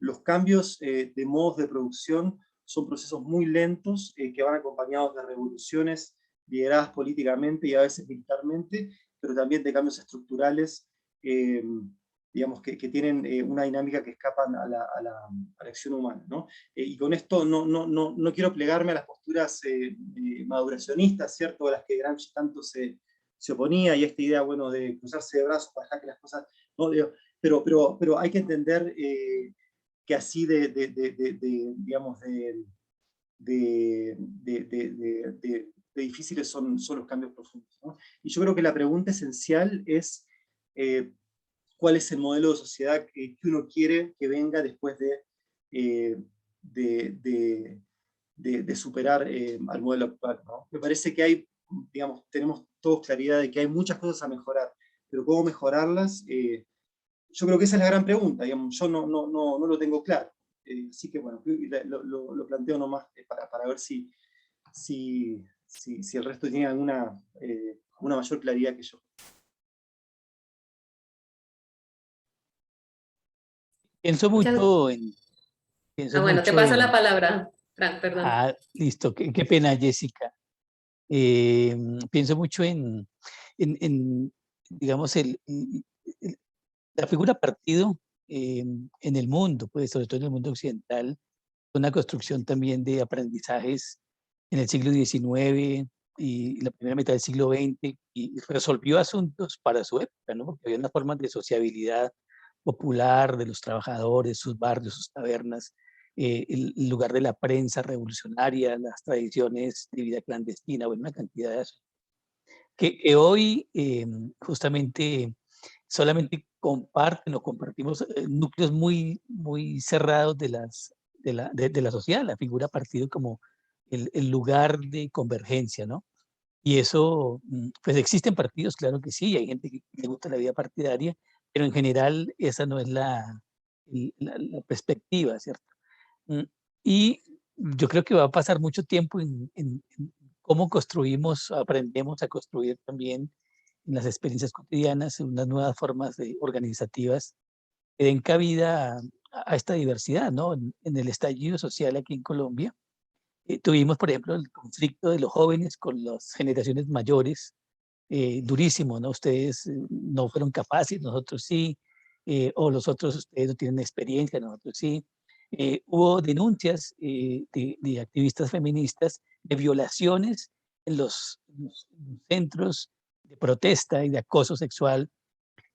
Los cambios de modos de producción son procesos muy lentos que van acompañados de revoluciones lideradas políticamente y a veces militarmente, pero también de cambios estructurales, digamos, que tienen una dinámica que escapan a la acción humana, ¿no? Y con esto no quiero plegarme a las posturas maduracionistas, ¿cierto?, a las que Gramsci tanto se oponía, y esta idea, bueno, de cruzarse de brazos para dejar que las cosas, ¿no? Pero hay que entender que así digamos, de difíciles son los cambios profundos, ¿no? Y yo creo que la pregunta esencial es cuál es el modelo de sociedad que uno quiere que venga después de superar al modelo actual, ¿no? Me parece que hay, digamos, tenemos todos claridad de que hay muchas cosas a mejorar, pero cómo mejorarlas, yo creo que esa es la gran pregunta, digamos, yo no lo tengo claro. Así que bueno, lo planteo nomás para ver si el resto tiene alguna mayor claridad que yo. Pienso mucho en... bueno, te paso la palabra, Frank, perdón. Ah, listo, qué pena, Jessica. Pienso mucho en digamos, la figura partido en el mundo, pues sobre todo en el mundo occidental, una construcción también de aprendizajes en el siglo XIX y la primera mitad del siglo XX, y resolvió asuntos para su época, ¿no? Porque había unas formas de sociabilidad popular de los trabajadores, sus barrios, sus tabernas, el lugar de la prensa revolucionaria, las tradiciones de vida clandestina, bueno, una cantidad de asuntos que hoy justamente solamente comparten o compartimos núcleos muy, muy cerrados de la sociedad, la figura partido como el lugar de convergencia, ¿no? Y eso, pues existen partidos, claro que sí, hay gente que le gusta la vida partidaria, pero en general esa no es la perspectiva, ¿cierto? Y yo creo que va a pasar mucho tiempo en cómo construimos, aprendemos a construir también en las experiencias cotidianas unas nuevas formas organizativas que den cabida a esta diversidad, ¿no? En el estallido social aquí en Colombia, tuvimos, por ejemplo, el conflicto de los jóvenes con las generaciones mayores, durísimo, ¿no? Ustedes no fueron capaces, nosotros sí, o los otros, ustedes no tienen experiencia, nosotros sí. Hubo denuncias de activistas feministas de violaciones en los centros de protesta y de acoso sexual.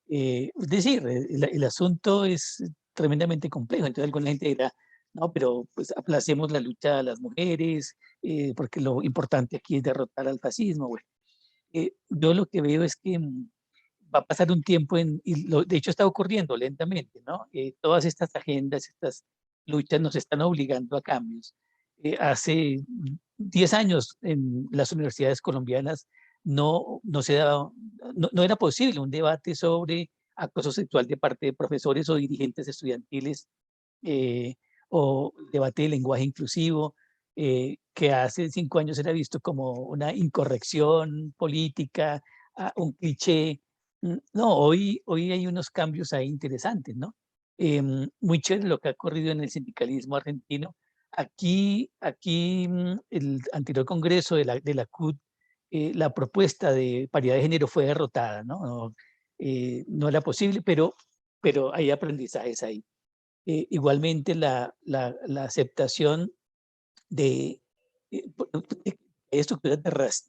Es decir, el asunto es tremendamente complejo, entonces alguna gente dirá, no, pero pues aplacemos la lucha a las mujeres, porque lo importante aquí es derrotar al fascismo. Bueno, yo lo que veo es que va a pasar un tiempo, de hecho está ocurriendo lentamente, ¿no? Todas estas agendas, estas luchas nos están obligando a cambios. Hace 10 años en las universidades colombianas no era posible un debate sobre acoso sexual de parte de profesores o dirigentes estudiantiles, o debate de lenguaje inclusivo, que hace 5 años era visto como una incorrección política, un cliché. No, hoy hay unos cambios ahí interesantes, ¿no? Muy chévere lo que ha ocurrido en el sindicalismo argentino. Aquí el anterior congreso de la CUT, la propuesta de paridad de género fue derrotada, ¿no? No era posible, pero hay aprendizajes ahí. igualmente la aceptación de estructuras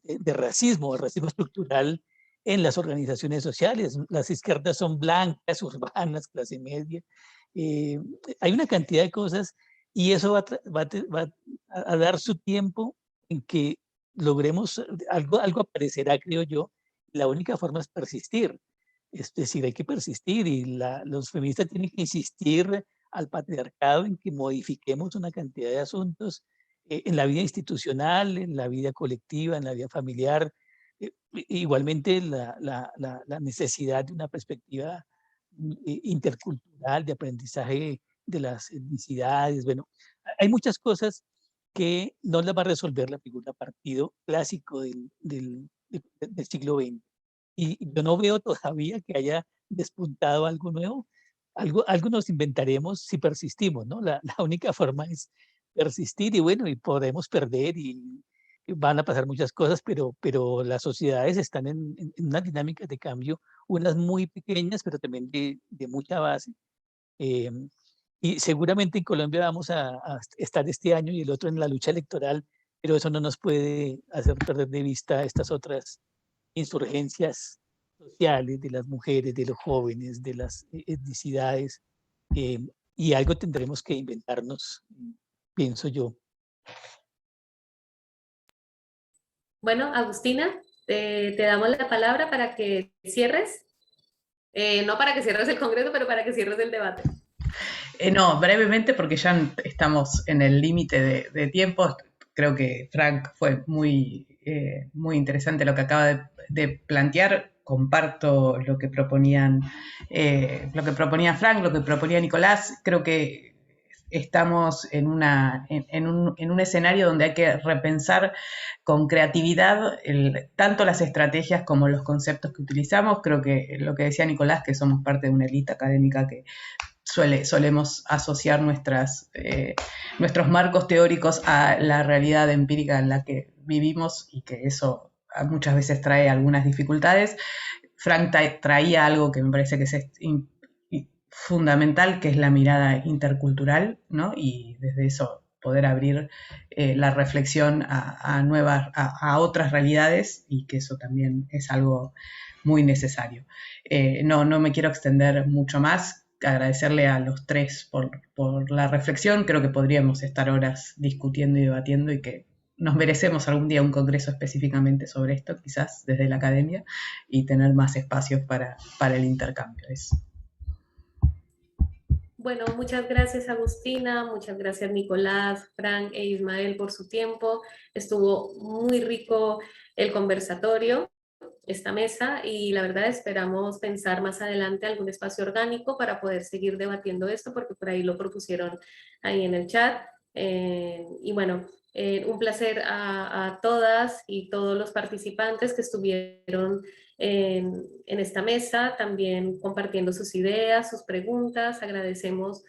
de racismo, el racismo estructural en las organizaciones sociales. Las izquierdas son blancas, urbanas, clase media. Hay una cantidad de cosas y eso va a dar su tiempo en que logremos, algo aparecerá, creo yo. La única forma es persistir. Es decir, hay que persistir y los feministas tienen que insistir al patriarcado en que modifiquemos una cantidad de asuntos en la vida institucional, en la vida colectiva, en la vida familiar. Igualmente la necesidad de una perspectiva intercultural, de aprendizaje de las etnicidades. Bueno, hay muchas cosas que no las va a resolver la figura partido clásico del siglo XX. Y yo no veo todavía que haya despuntado algo nuevo. Algo nos inventaremos si persistimos, ¿no? La única forma es persistir y bueno, y podemos perder y van a pasar muchas cosas, pero las sociedades están en una dinámica de cambio, unas muy pequeñas, pero también de mucha base. Y seguramente en Colombia vamos a estar este año y el otro en la lucha electoral, pero eso no nos puede hacer perder de vista estas otras insurgencias sociales de las mujeres, de los jóvenes, de las etnicidades, y algo tendremos que inventarnos, pienso yo. Bueno, Agustina, te damos la palabra para que cierres. No para que cierres el congreso, pero para que cierres el debate. No, brevemente, porque ya estamos en el límite de tiempo. Creo que Frank fue muy interesante lo que acaba de plantear. Comparto lo que proponían Frank, lo que proponía Nicolás. Creo que estamos en un escenario donde hay que repensar con creatividad tanto las estrategias como los conceptos que utilizamos. Creo que lo que decía Nicolás, que somos parte de una élite académica que solemos asociar nuestros marcos teóricos a la realidad empírica en la que vivimos y que eso muchas veces trae algunas dificultades. Frank traía algo que me parece que es fundamental, que es la mirada intercultural, ¿no? Y desde eso poder abrir la reflexión a otras realidades, y que eso también es algo muy necesario. No me quiero extender mucho más. Agradecerle a los tres por la reflexión. Creo que podríamos estar horas discutiendo y debatiendo y que nos merecemos algún día un congreso específicamente sobre esto, quizás desde la academia, y tener más espacios para el intercambio. Bueno, muchas gracias Agustina, muchas gracias Nicolás, Frank e Ismael por su tiempo. Estuvo muy rico el conversatorio, esta mesa, y la verdad esperamos pensar más adelante algún espacio orgánico para poder seguir debatiendo esto, porque por ahí lo propusieron ahí en el chat. Y bueno, un placer a todas y todos los participantes que estuvieron en esta mesa, también compartiendo sus ideas, sus preguntas. Agradecemos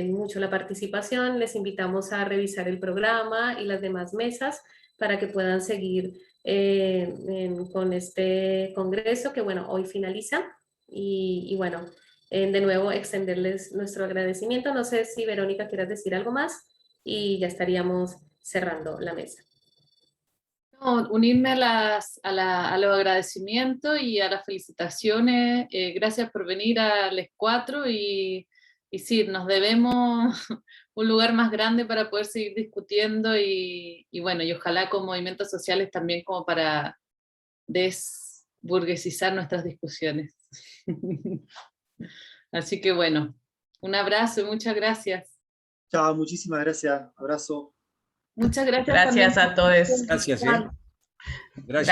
mucho la participación. Les invitamos a revisar el programa y las demás mesas para que puedan seguir con este congreso que, bueno, hoy finaliza. Y bueno, de nuevo extenderles nuestro agradecimiento. No sé si Verónica quieras decir algo más y ya estaríamos cerrando la mesa. No, unirme a los agradecimientos y a las felicitaciones. Gracias por venir a Les Cuatro y sí, nos debemos un lugar más grande para poder seguir discutiendo y bueno, y ojalá con movimientos sociales también como para desburguesizar nuestras discusiones. Así que bueno, un abrazo y muchas gracias. Chao, muchísimas gracias. Abrazo. Muchas gracias. Gracias también a todos. Gracias. Gracias.